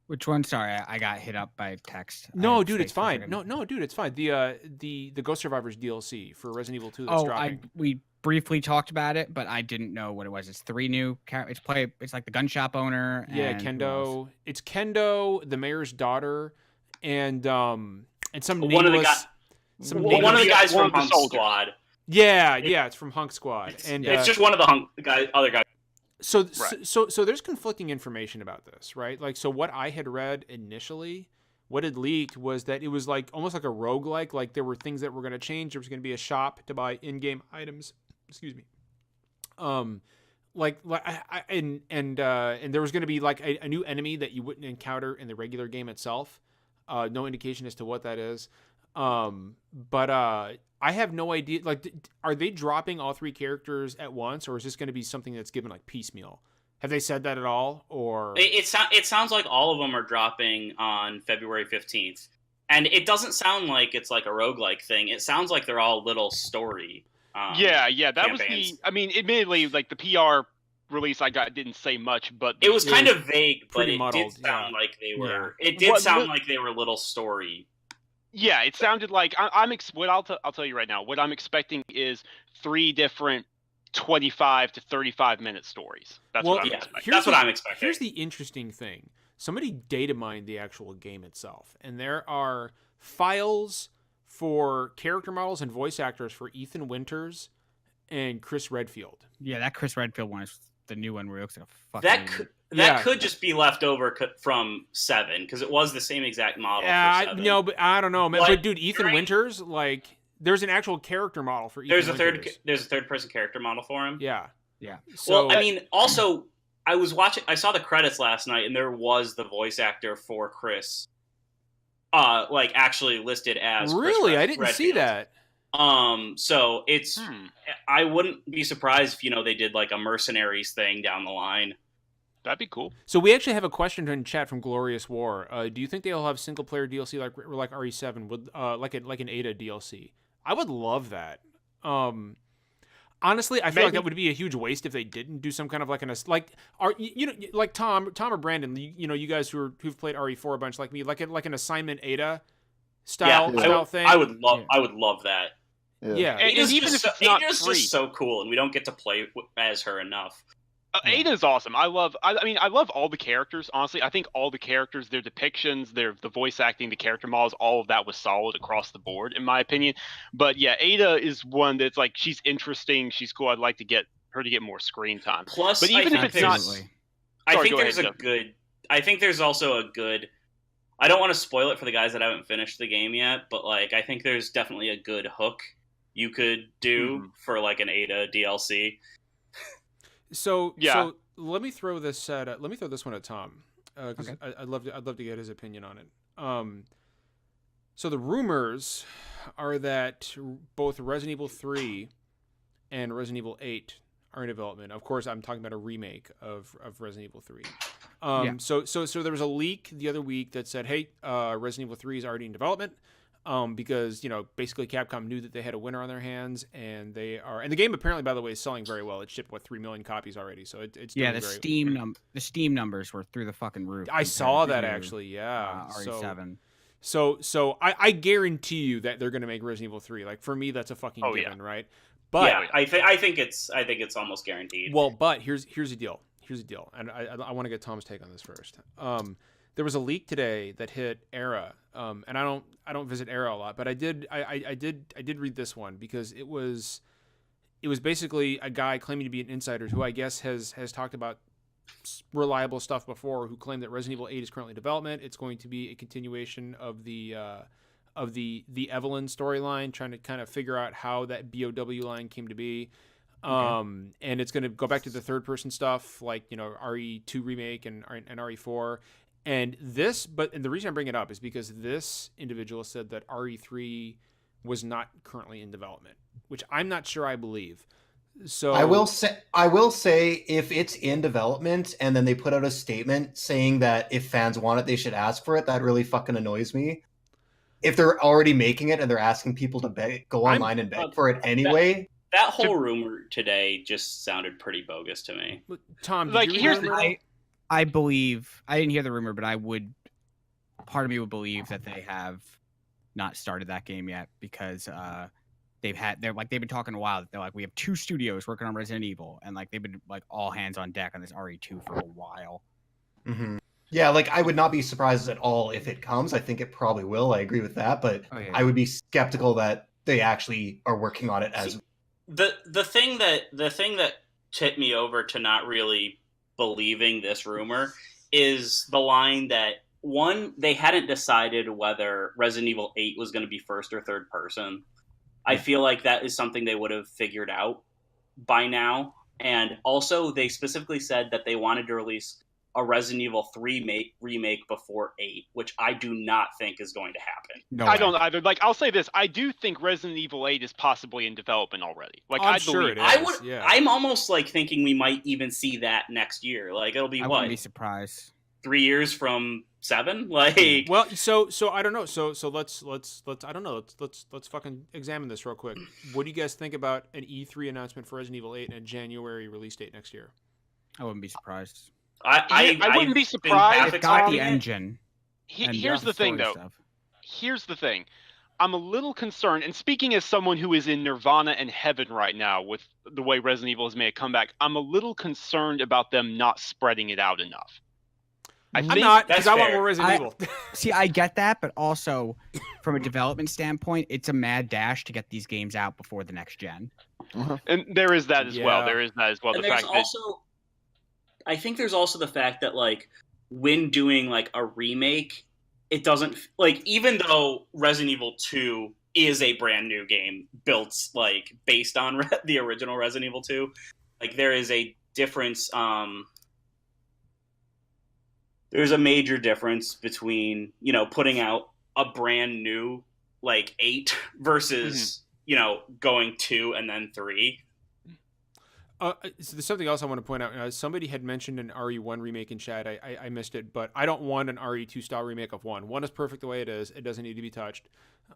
Which one? Sorry, I got hit up by text. No, dude, it's fine. No, dude, it's fine. The Ghost Survivors DLC for Resident Evil 2 that's dropping. We briefly talked about it, but I didn't know what it was. It's 3 new characters. It's like the gun shop owner. Yeah, Kendo. It's Kendo, the mayor's daughter, and some one of the guys from Hunk Squad. Yeah, it's from Hunk Squad, and it's just one of the other guys. So there's conflicting information about this, right? Like, so what I had read initially, what had leaked was that it was like almost like a roguelike. Like, there were things that were going to change. There was going to be a shop to buy in-game items. Excuse me. And there was going to be like a new enemy that you wouldn't encounter in the regular game itself. No indication as to what that is. But I have no idea. Like, are they dropping all 3 characters at once, or is this going to be something that's given like piecemeal? Have they said that at all? Or it sounds like all of them are dropping on February 15th. And it doesn't sound like it's like a roguelike thing. It sounds like they're all little story. That campaigns. was the. I mean, admittedly, like the PR release I got didn't say much, but it was kind of vague. But it muddled, did sound like they were. Yeah. It did sound like they were little story. Yeah, it sounded like I'll tell you right now. What I'm expecting is 3 different 25 to 35 minute stories. That's what I'm expecting. That's what I'm expecting. Here's the interesting thing. Somebody data mined the actual game itself, and there are files for character models and voice actors for Ethan Winters and Chris Redfield. Yeah, that Chris Redfield one is the new one where he looks like a fucking... That could just be left over from 7, because it was the same exact model for 7. No, but I don't know. But dude, Ethan Winters, like, there's an actual character model for Ethan Winters. There's a third-person character model for him? Yeah. So, well, I mean, also, I saw the credits last night, and there was the voice actor for Chris, actually listed as Really? I didn't see that. So it's... I wouldn't be surprised if, they did, like, a Mercenaries thing down the line. That'd be cool. So we actually have a question in chat from Glorious War. Do you think they'll have single player DLC like RE7 with like an Ada DLC? I would love that. Honestly, I feel like that would be a huge waste if they didn't do some kind of like Tom or Brandon. You guys who've played RE4 a bunch like me, like an assignment Ada style thing. I would love that. Yeah. And even if it's not Ada's free, just so cool, and we don't get to play as her enough. Ada's awesome. I love all the characters. Honestly, I think all the characters, their depictions, the voice acting, the character models, all of that was solid across the board, in my opinion. But yeah, Ada is one that's like, she's interesting, she's cool. I'd like to get her to get more screen time. Plus, but even if it's not, I think there's also a good. I don't want to spoil it for the guys that haven't finished the game yet, but like I think there's definitely a good hook you could do for like an Ada DLC. So let me throw this one at Tom because I'd love to get his opinion on it. So the rumors are that both Resident Evil 3 and Resident Evil 8 are in development. Of course, I'm talking about a remake of Resident Evil 3. So there was a leak the other week that said, hey, Resident Evil 3 is already in development. Because basically Capcom knew that they had a winner on their hands, and the game apparently, by the way, is selling very well. It shipped 3 million copies already, so it's doing the Steam numbers were through the fucking roof. I saw that actually, yeah. RE7. So I guarantee you that they're going to make Resident Evil 3. Like for me, that's a fucking given, right? But I think it's almost guaranteed. Well, but here's the deal, and I want to get Tom's take on this first. There was a leak today that hit Era, and I don't visit Era a lot, but I did read this one because it was basically a guy claiming to be an insider who I guess has talked about reliable stuff before, who claimed that Resident Evil 8 is currently in development. It's going to be a continuation of the Evelyn storyline, trying to kind of figure out how that BOW line came to be. And it's going to go back to the third person stuff, like RE2 remake and RE4. And the reason I bring it up is because this individual said that RE3 was not currently in development, which I'm not sure I believe. So I will say if it's in development and then they put out a statement saying that if fans want it, they should ask for it, that really fucking annoys me. If they're already making it and they're asking people to go online and beg for it anyway. That whole rumor today just sounded pretty bogus to me. Tom, I believe I didn't hear the rumor, but part of me would believe that they have not started that game yet because they've been talking a while. They're like, we have 2 studios working on Resident Evil, and like they've been like all hands on deck on this RE2 for a while. Mm-hmm. Yeah, like I would not be surprised at all if it comes. I think it probably will. I agree with that, but I would be skeptical that they actually are working on it as the thing that tipped me over to not really believing this rumor is the line that they hadn't decided whether Resident Evil 8 was going to be first or third person. I feel like that is something they would have figured out by now. And also they specifically said that they wanted to release a Resident Evil 3 remake before 8, which I do not think is going to happen. No, I don't either. Like, I'll say this: I do think Resident Evil 8 is possibly in development already. Like, I'm sure it is. I would. Yeah. I'm almost like thinking we might even see that next year. Like, it'll be I wouldn't be surprised. 3 years from 7, like. Well, so I don't know. So let's I don't know. Let's fucking examine this real quick. What do you guys think about an E3 announcement for Resident Evil 8 and a January release date next year? I wouldn't be surprised. I wouldn't be surprised. It's got the engine. Here's the thing, though. Here's the thing. I'm a little concerned, and speaking as someone who is in nirvana and heaven right now with the way Resident Evil has made a comeback, I'm a little concerned about them not spreading it out enough. I'm not, because I want more Resident Evil. See, I get that, but also from a development standpoint, it's a mad dash to get these games out before the next gen. And there is that as well. There is that as well. And I think there's also the fact that, like, when doing, like, a remake, it doesn't, like, even though Resident Evil 2 is a brand new game built, like, based on the original Resident Evil 2, like, there is a difference, there's a major difference between, you know, putting out a brand new, like, 8 versus, you know, going 2 and then 3. So there's something else I want to point out. Somebody had mentioned an RE1 remake in chat. I missed it, but I don't want an RE2 style remake of 1. 1 is perfect the way it is. It doesn't need to be touched.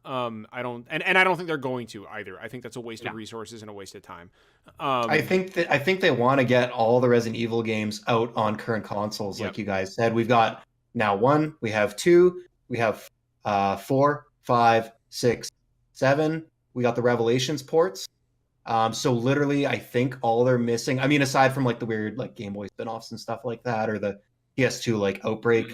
I don't think they're going to either. I think that's a waste of resources and a waste of time. I think they want to get all the Resident Evil games out on current consoles, like you guys said. We've got now 1, we have 2, we have 4, 5, 6, 7. We got the Revelations ports. So literally, I think all they're missing, I mean, aside from like the weird like Game Boy spinoffs and stuff like that, or the PS2 like Outbreak,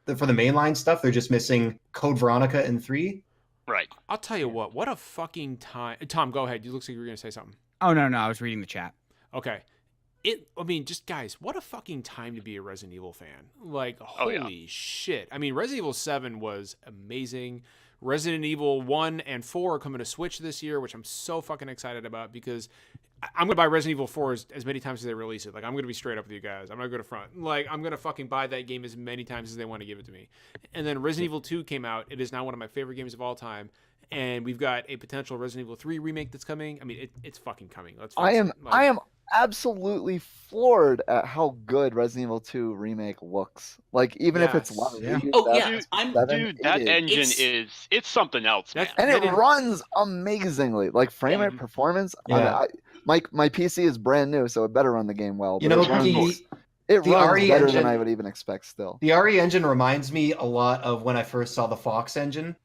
for the mainline stuff, they're just missing Code Veronica and 3. Right. I'll tell you what a fucking time. Tom, go ahead. You look like you were going to say something. Oh, no, I was reading the chat. Okay. I mean, just guys, what a fucking time to be a Resident Evil fan. Like, holy shit. I mean, Resident Evil 7 was amazing. Resident Evil 1 and 4 are coming to Switch this year, which I'm so fucking excited about because I'm going to buy Resident Evil 4 as many times as they release it. Like, I'm going to be straight up with you guys. I'm not going to front. Like, I'm going to fucking buy that game as many times as they want to give it to me. And then Resident Evil 2 came out. It is now one of my favorite games of all time. And we've got a potential Resident Evil 3 remake that's coming. I mean, it's fucking coming. I am absolutely floored at how good Resident Evil 2 remake looks. Like, even if it's that engine it's something else, man. And it runs amazingly. Like, frame rate performance. My PC is brand new, so it better run the game well. You know, it runs better than I would even expect still. The RE engine reminds me a lot of when I first saw the Fox engine,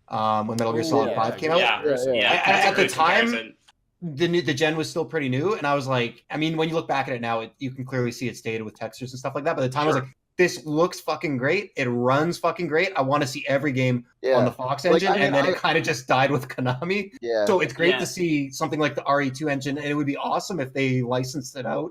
when Metal Gear Solid 5 came out. At the time, the gen was still pretty new, and I was like, I mean, when you look back at it now, you can clearly see it's dated with textures and stuff like that. But at the time, I was like, this looks fucking great. It runs fucking great. I want to see every game on the Fox engine, and then it kind of just died with Konami. So it's great to see something like the RE2 engine, and it would be awesome if they licensed it out.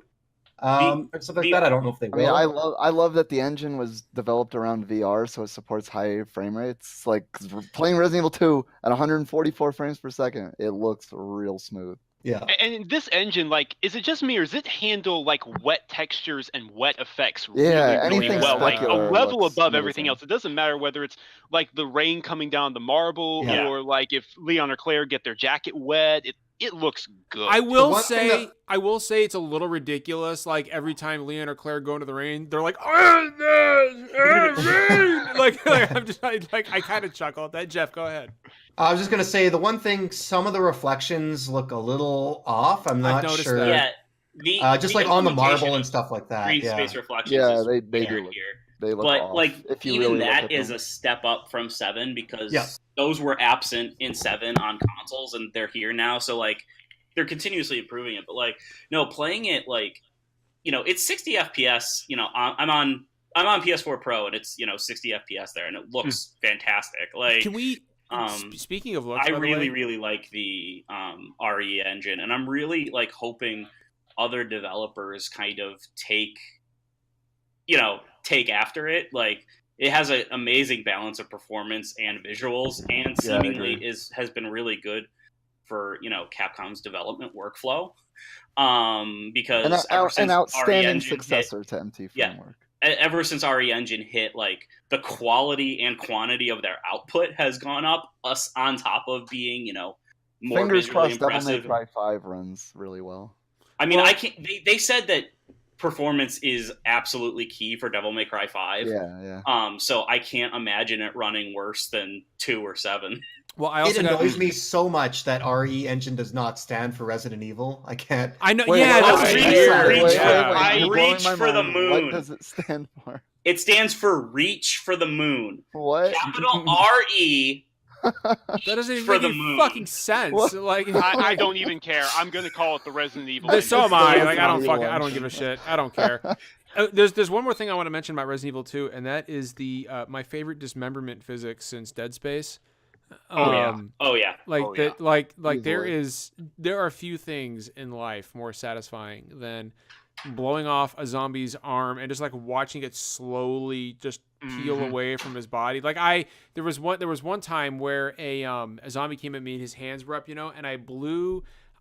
Or something like that. I don't know if they will. I mean, I love that the engine was developed around VR, so it supports high frame rates. Like, playing Resident Evil 2 at 144 frames per second, it looks real smooth. Yeah. And this engine, like, is it just me, or does it handle like wet textures and wet effects really well? Like a level above everything else. It doesn't matter whether it's like the rain coming down the marble or like if Leon or Claire get their jacket wet. It looks good. I will say it's a little ridiculous. Like, every time Leon or Claire go into the rain, they're like, rain! like I'm just like I kind of chuckle at that. Jeff, go ahead. I was just gonna say the one thing. Some of the reflections look a little off. I'm not sure. That. Yeah, just like on the marble and stuff like that. Green space reflections. Yeah, they do look. They look but off. Like, if you even really that is a step up from 7 because those were absent in 7 on consoles, and they're here now. So like, they're continuously improving it. But like, no, playing it, like, you know, it's 60 FPS. You know, I'm on PS4 Pro, and it's, you know, 60 FPS there, and it looks fantastic. Like, can we? Speaking of looks, I really like the RE engine, and I'm really like hoping other developers kind of take after it. Like, it has an amazing balance of performance and visuals, and seemingly has been really good for, you know, Capcom's development workflow. Because an outstanding successor to MT Framework. ever since RE Engine hit, like the quality and quantity of their output has gone up. Us on top of being, more Fingers visually crossed, Devil impressive. May Cry 5 runs really well. I mean, I can't. They said that performance is absolutely key for Devil May Cry 5. Yeah. So I can't imagine it running worse than 2 or 7. Well, it annoys me so much that RE Engine does not stand for Resident Evil. I can't. I know. Wait, that's weird. I reach for the moon. What does it stand for? It stands for Reach for the Moon. What? Capital RE. That doesn't even make any fucking sense. What? Like, I don't even care. I'm gonna call it the Resident Evil. So am I. Like, I Resident Evil don't give a shit. I don't care. There's one more thing I want to mention about Resident Evil 2, and that is the my favorite dismemberment physics since Dead Space. Like there are few things in life more satisfying than blowing off a zombie's arm and just like watching it slowly just peel away from his body. Like there was one time where a zombie came at me and his hands were up, and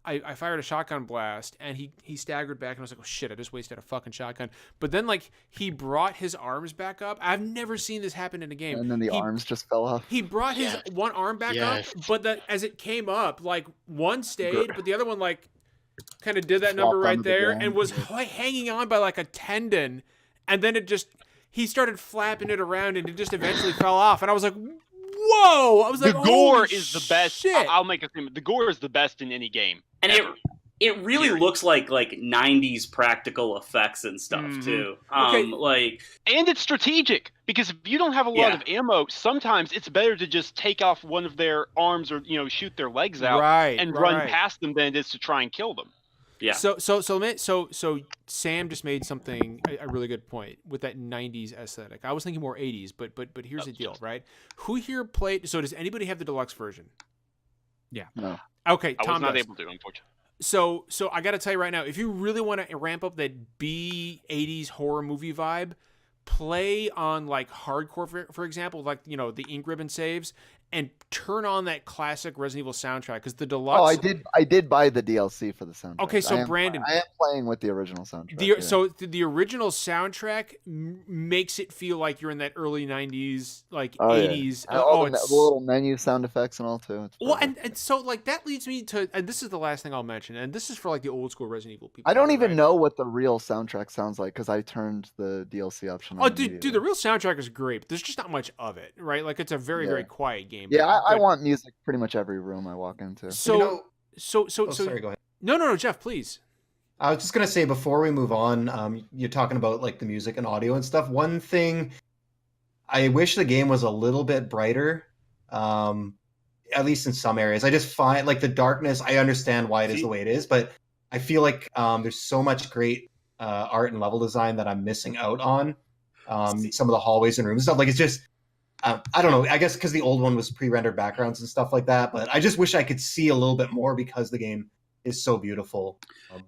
I fired a shotgun blast and he staggered back and I was like, oh shit, I just wasted a fucking shotgun. But then like he brought his arms back up. I've never seen this happen in a game. And then the arms just fell off. He brought his one arm back up, but as it came up, like one stayed, but the other one like kind of did that number right there and was hanging on by like a tendon. And then he started flapping it around and it just eventually fell off. And I was like, whoa! I was like, the gore is the best. Shit. I'll make a statement. The gore is the best in any game. And it really looks like 90s practical effects and stuff too. And it's strategic because if you don't have a lot of ammo, sometimes it's better to just take off one of their arms or shoot their legs out and run past them than it is to try and kill them. Yeah. So Sam just made something a really good point with that 90s aesthetic. I was thinking more 80s, but here's the deal, right? Who here played? So does anybody have the deluxe version? Yeah. No. Okay, Tom I was not does. able to, unfortunately. So I got to tell you right now, if you really want to ramp up that B80s horror movie vibe, play on like hardcore, for example, like the ink ribbon saves, and turn on that classic Resident Evil soundtrack because the deluxe. Oh, I did buy the DLC for the soundtrack. Okay, so Brandon, I am playing with the original soundtrack. So the original soundtrack makes it feel like you're in that early 90s, like 80s. Yeah. The little menu sound effects and all too. Well, and so like that leads me to, and this is the last thing I'll mention, and this is for like the old school Resident Evil people. I don't even know what the real soundtrack sounds like because I turned the DLC option on. Oh, dude, the real soundtrack is great, but there's just not much of it, right? Like it's a very, very quiet game. Yeah, I want music pretty much every room I walk into. So sorry, go ahead. No, Jeff, please. I was just gonna say before we move on, you're talking about like the music and audio and stuff. One thing, I wish the game was a little bit brighter, at least in some areas. I just find like the darkness. I understand why it is the way it is, but I feel like there's so much great art and level design that I'm missing out on. Some of the hallways and rooms and stuff. Like it's just. I don't know. I guess because the old one was pre-rendered backgrounds and stuff like that. But I just wish I could see a little bit more because the game is so beautiful.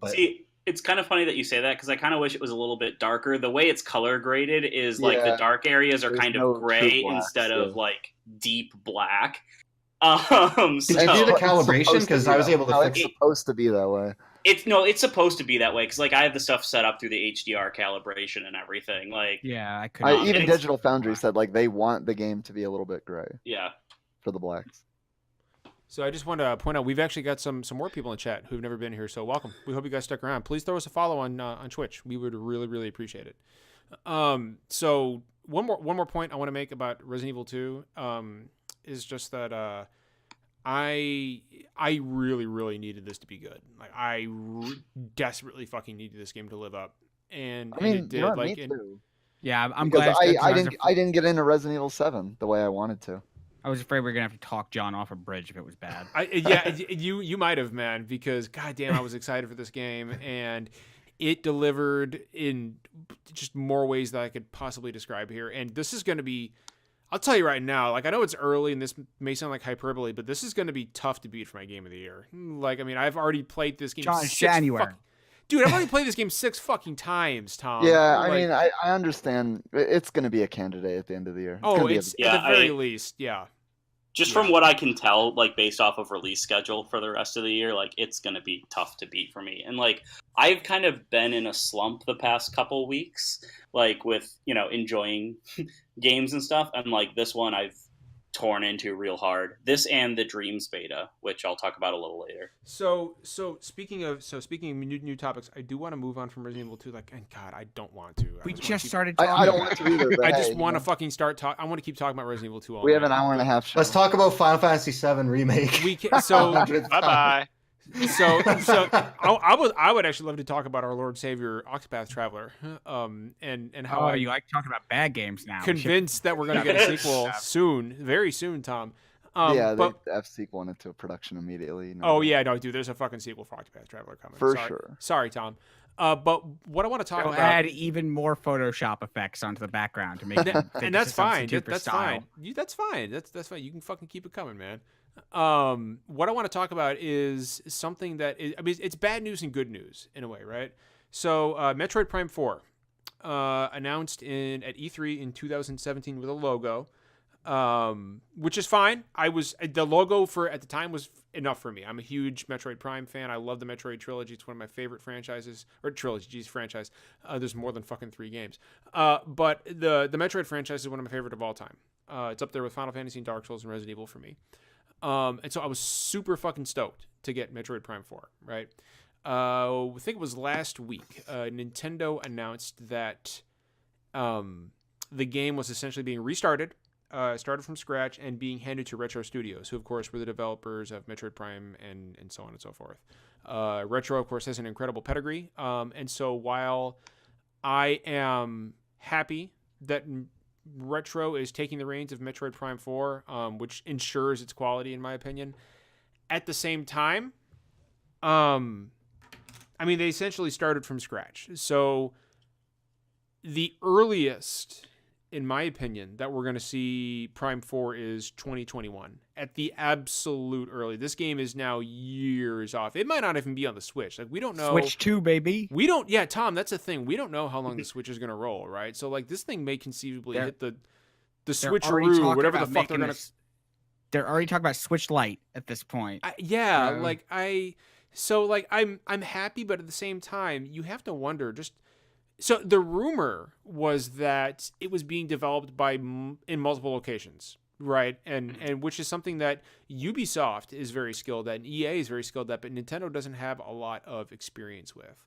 See, it's kind of funny that you say that because I kind of wish it was a little bit darker. The way it's color graded is like the dark areas are kind of gray instead of like deep black. Did you do the calibration? Because I was able to fix it. It's supposed to be that way. It's supposed to be that way because like I have the stuff set up through the HDR calibration and everything. Like I could. Even Digital Foundry said like they want the game to be a little bit gray. Yeah. For the blacks. So I just want to point out we've actually got some more people in chat who've never been here. So welcome. We hope you guys stuck around. Please throw us a follow on Twitch. We would really, really appreciate it. So one more point I want to make about Resident Evil 2 is just that I really, really needed this to be good. Like I desperately fucking needed this game to live up, and it did. I'm glad. I didn't get into Resident Evil 7 the way I wanted to. I was afraid we were gonna have to talk John off a bridge if it was bad. You might have, man, because goddamn, I was excited for this game, and it delivered in just more ways that I could possibly describe here. And this is going to be. I'll tell you right now, like I know it's early and this may sound like hyperbole, but this is going to be tough to beat for my game of the year. Like, I mean, I've already played this game. January. Dude, I've already played this game 6 fucking times, Tom. Yeah, I mean, I understand. It's going to be a candidate at the end of the year. It's at the very least, yeah. Just from what I can tell, like based off of release schedule for the rest of the year, like it's going to be tough to beat for me. And like I've kind of been in a slump the past couple weeks, like with, enjoying games and stuff. And like this one I've torn into real hard. This and the Dreams beta, which I'll talk about a little later. So speaking of new topics, I do want to move on from Resident Evil 2. Like, and God, I don't want to. We just started talking. I don't want to either. I just want to fucking start talking. I want to keep talking about Resident Evil 2 all We have night. an hour and a half show. Let's talk about Final Fantasy VII Remake. We can, so Bye-bye. So I would actually love to talk about our Lord Savior Octopath Traveler, and how you like talking about bad games now. Convinced that we're going to get a sequel soon, very soon, Tom. Yeah, but they sequel went into production immediately. Dude, there's a fucking sequel for Octopath Traveler coming. Sure. Sorry, Tom. But what I want to talk about, add even more Photoshop effects onto the background to make them and that's fine. That's style. fine. That's fine. That's fine. You can fucking keep it coming, man. What I want to talk about is something that is, I mean, it's bad news and good news in a way, right? So, Metroid Prime 4, announced at E3 in 2017 with a logo, which is fine. The logo at the time was enough for me. I'm a huge Metroid Prime fan. I love the Metroid trilogy. It's one of my favorite franchises, or franchise. There's more than fucking 3 games. But the Metroid franchise is one of my favorite of all time. It's up there with Final Fantasy and Dark Souls and Resident Evil for me. And so I was super fucking stoked to get Metroid Prime 4, right? I think it was last week, Nintendo announced that the game was essentially being restarted, started from scratch, and being handed to Retro Studios, who, of course, were the developers of Metroid Prime and so on and so forth. Retro, of course, has an incredible pedigree. And so while I am happy that Retro is taking the reins of Metroid Prime 4, which ensures its quality, in my opinion. At the same time, I mean, they essentially started from scratch. So the earliest, in my opinion, that we're going to see Prime 4 is 2021. At the absolute early. This game is now years off. It might not even be on the Switch. Like, we don't know. Switch 2, baby. Yeah, Tom, that's the thing. We don't know how long the Switch is going to roll, right? So, like, this thing may conceivably hit the switcheroo, whatever the fuck they're going to... They're already talking about Switch Lite at this point. I'm happy, but at the same time, you have to wonder just... So the rumor was that it was being developed in multiple locations, right? And which is something that Ubisoft is very skilled at, and EA is very skilled at, but Nintendo doesn't have a lot of experience with.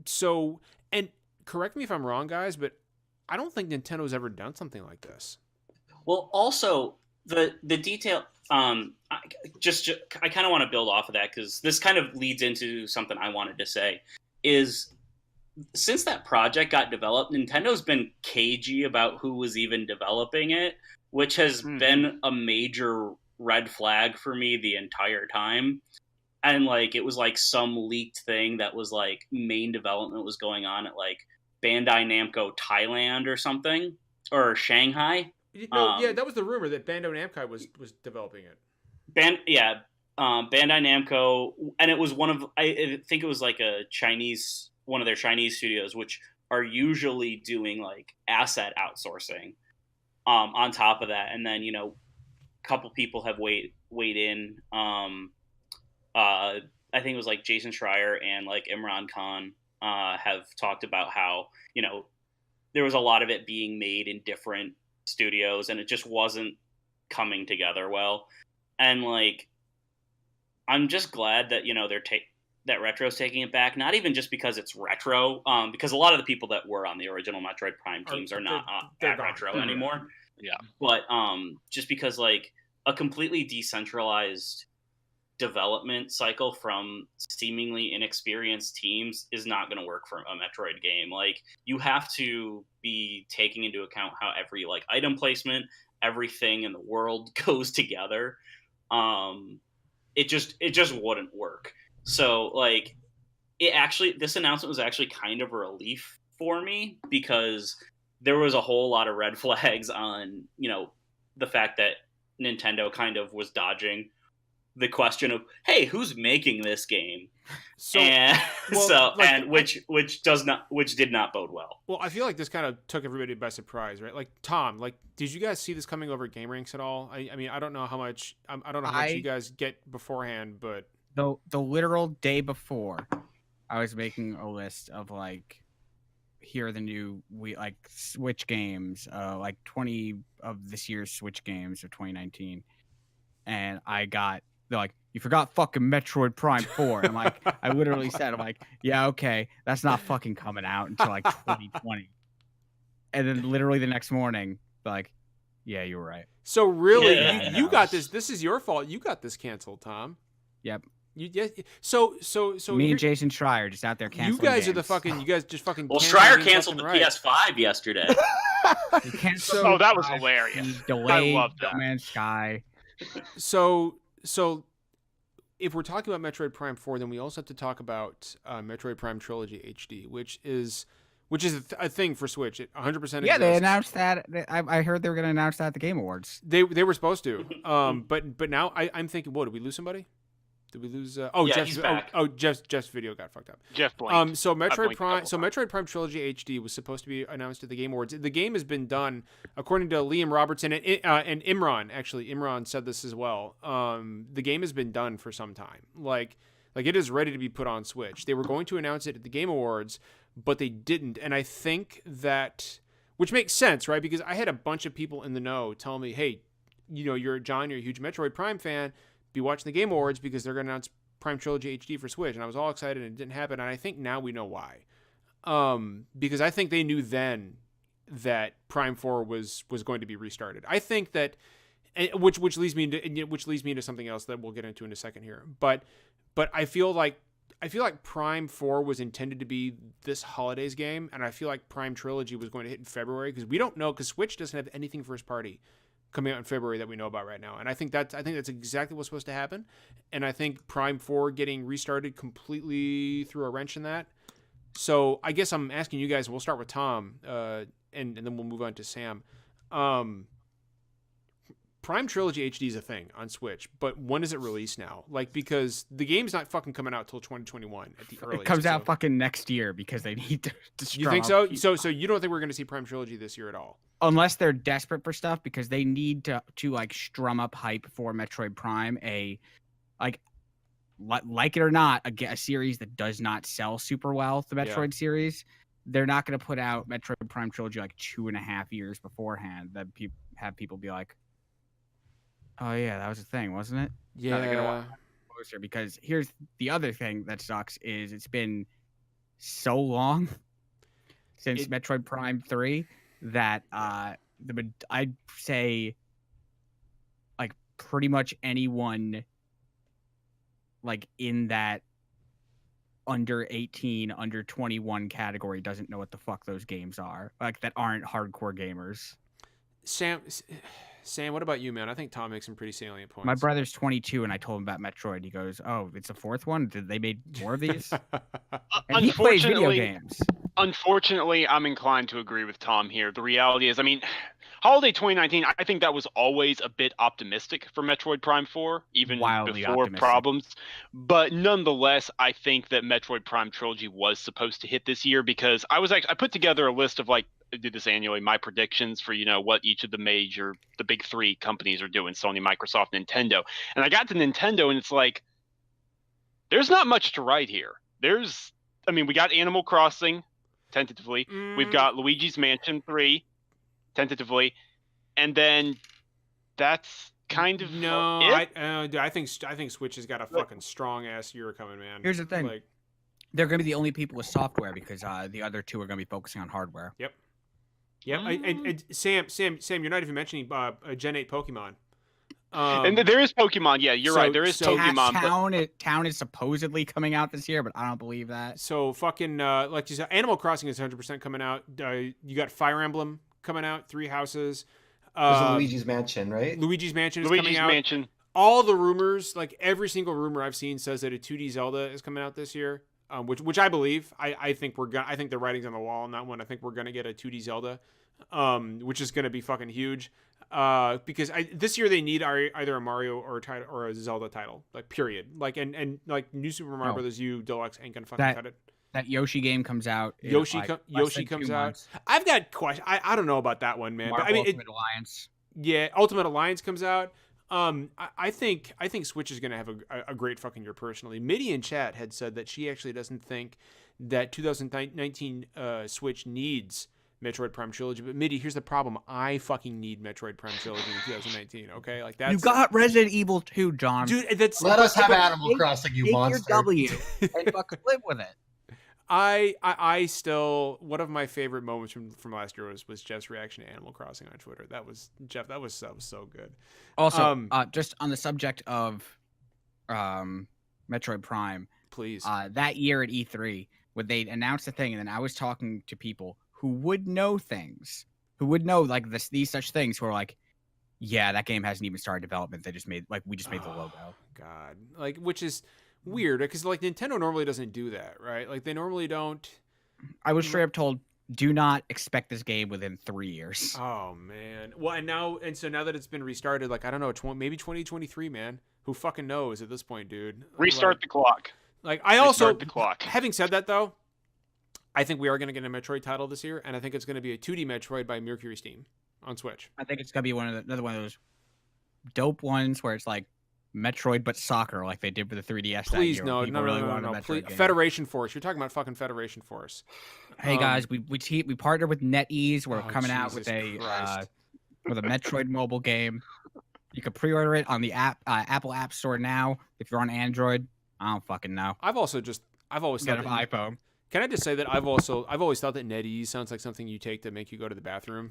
So, and correct me if I'm wrong, guys, but I don't think Nintendo's ever done something like this. Well, also the detail. I kind of want to build off of that because this kind of leads into something I wanted to say. Is since that project got developed, Nintendo's been cagey about who was even developing it, which has been a major red flag for me the entire time. And like, it was like some leaked thing that was like main development was going on at like Bandai Namco Thailand or something, or Shanghai. No, that was the rumor that Bandai Namco was developing it. Bandai Namco, and it was I think it was like one of their Chinese studios, which are usually doing like asset outsourcing. On top of that, and then a couple people have weighed in. I think it was like Jason Schreier and like Imran Khan have talked about how there was a lot of it being made in different studios, and it just wasn't coming together well. And like, I'm just glad that that Retro's taking it back, not even just because it's Retro, because a lot of the people that were on the original Metroid Prime teams are not at Retro anymore. Yeah. But just because like a completely decentralized development cycle from seemingly inexperienced teams is not going to work for a Metroid game. Like, you have to be taking into account how every like item placement, everything in the world goes together. It just wouldn't work. So like, this announcement was actually kind of a relief for me because there was a whole lot of red flags on, the fact that Nintendo kind of was dodging the question of, hey, who's making this game? Which did not bode well. Well, I feel like this kind of took everybody by surprise, right? Like, Tom, like, did you guys see this coming over at GameRanx at all? I mean, I don't know how much you guys get beforehand, but the literal day before, I was making a list of like, here are the new Switch games, like 20 of this year's Switch games of 2019, and they're like, you forgot fucking Metroid Prime 4. I'm like, I literally said, I'm like, yeah, okay, that's not fucking coming out until like 2020. And then literally the next morning, like, yeah, you were right. So really, you got this. This is your fault. You got this canceled, Tom. Yep. So me and Jason Schreier just out there canceling. You guys games. are the fucking. You guys just fucking. Well, Schreier canceled the PS5 yesterday. Oh, that was hilarious. Delayed I love that. No Man's Sky. So if we're talking about Metroid Prime 4, then we also have to talk about Metroid Prime Trilogy HD, which is a thing for Switch. It 100% exists. Yeah, they announced that. I heard they were going to announce that at the Game Awards. They were supposed to. But now I'm thinking, whoa, did we lose somebody? Did we lose? He's back. Jeff's video got fucked up. Jeff blinked. So Metroid Prime Trilogy HD was supposed to be announced at the Game Awards. The game has been done, according to Liam Robertson and Imran. Actually, Imran said this as well. The game has been done for some time. Like it is ready to be put on Switch. They were going to announce it at the Game Awards, but they didn't. And I think that, which makes sense, right? Because I had a bunch of people in the know tell me, hey, you're a huge Metroid Prime fan. Be watching the Game Awards because they're going to announce Prime Trilogy HD for Switch, and I was all excited and it didn't happen, and I think now we know why. Because I think they knew then that Prime 4 was going to be restarted. I think that, which leads me into something else that we'll get into in a second here. But I feel like Prime 4 was intended to be this holidays game, and I feel like Prime Trilogy was going to hit in February because we don't know, because Switch doesn't have anything first party coming out in February that we know about right now. And I think that's exactly what's supposed to happen. And I think Prime 4 getting restarted completely threw a wrench in that. So I guess I'm asking you guys, we'll start with Tom, and then we'll move on to Sam. Prime Trilogy HD is a thing on Switch, but when does it release now? Like, because the game's not fucking coming out till 2021 at the earliest. It comes out fucking next year because they need to You think so? So you don't think we're going to see Prime Trilogy this year at all? Unless they're desperate for stuff, because they need to like strum up hype for Metroid Prime, like it or not, a series that does not sell super well, the Metroid series. They're not going to put out Metroid Prime Trilogy like 2.5 years beforehand that have people be like, oh yeah, that was a thing, wasn't it? Yeah. They're gonna watch closer, because here's the other thing that sucks is it's been so long since Metroid Prime 3 that I'd say like pretty much anyone like in that under 18, under 21 category doesn't know what the fuck those games are, like that aren't hardcore gamers. Sam, what about you, man? I think Tom makes some pretty salient points. My brother's 22, and I told him about Metroid. He goes, "Oh, it's a fourth one? Did they made more of these?" And he plays video games. Unfortunately, I'm inclined to agree with Tom here. The reality is, I mean, Holiday 2019, I think that was always a bit optimistic for Metroid Prime 4, even Wildly before optimistic. problems. But nonetheless, I think that Metroid Prime Trilogy was supposed to hit this year, because I put together a list of, like, I do this annually, my predictions for, what each of the big three companies are doing, Sony, Microsoft, Nintendo. And I got to Nintendo, and it's like, there's not much to write here. We got Animal Crossing, tentatively. We've got Luigi's Mansion 3, tentatively. And then that's kind of it. I think Switch has got a fucking strong ass year coming, man. Here's the thing. They're going to be the only people with software, because the other two are going to be focusing on hardware. Yep. Sam, you're not even mentioning Gen 8 Pokemon. And there is Pokemon. Yeah, you're right. There is Pokemon. Town is supposedly coming out this year, but I don't believe that. So fucking like you said, Animal Crossing is 100% coming out. You got Fire Emblem coming out, 3 Houses. There's Luigi's Mansion, right? Luigi's Mansion is coming out. Mansion. All the rumors, like every single rumor I've seen, says that a 2D Zelda is coming out this year. Which I believe. I think I think the writing's on the wall on that one. I think we're gonna get a 2D Zelda, which is gonna be fucking huge. Because this year they need either a Mario or a Zelda title, like period. Like and like New Super Mario Brothers U Deluxe ain't gonna fucking cut it. That Yoshi game comes out. Yoshi comes out. I've got questions. I don't know about that one, man. Marvel but I mean, Ultimate Alliance. Yeah, Ultimate Alliance comes out. I think Switch is going to have a great fucking year personally. Mitty in chat had said that she actually doesn't think that 2019 Switch needs Metroid Prime Trilogy. But Mitty, here's the problem. I fucking need Metroid Prime Trilogy in 2019. Okay, like that's you got Resident Evil 2, John. Dude, let us have Animal Crossing, you monster. Your W and fucking live with it. I still, one of my favorite moments from last year was Jeff's reaction to Animal Crossing on Twitter. That was Jeff. That was so good. Also, just on the subject of Metroid Prime, please. That year at E3, when they announced the thing, and then I was talking to people who would know things, who would know like these such things, who are like, yeah, that game hasn't even started development. They just made we just made the logo. God, like, which is weird because like Nintendo normally doesn't do that, right? Like they normally don't. I was straight up told, do not expect this game within 3 years. Oh man. Well, and so now that it's been restarted, like I don't know, maybe 2023, man. Who fucking knows at this point, dude? Restart the clock. Like I also, the clock. Having said that though, I think we are going to get a Metroid title this year, and I think it's going to be a 2D Metroid by Mercury Steam on Switch. I think it's going to be another one of those dope ones where it's like Metroid but soccer, like they did with the 3DS. Please, that year. no. Please, Federation Force. You're talking about fucking Federation Force. Hey guys, we partnered with NetEase. We're coming out with a Metroid mobile game. You can pre-order it on the Apple App Store now. If you're on Android, I don't fucking know. I've always thought an iPhone. Can I just say that I've always thought that NetEase sounds like something you take to make you go to the bathroom.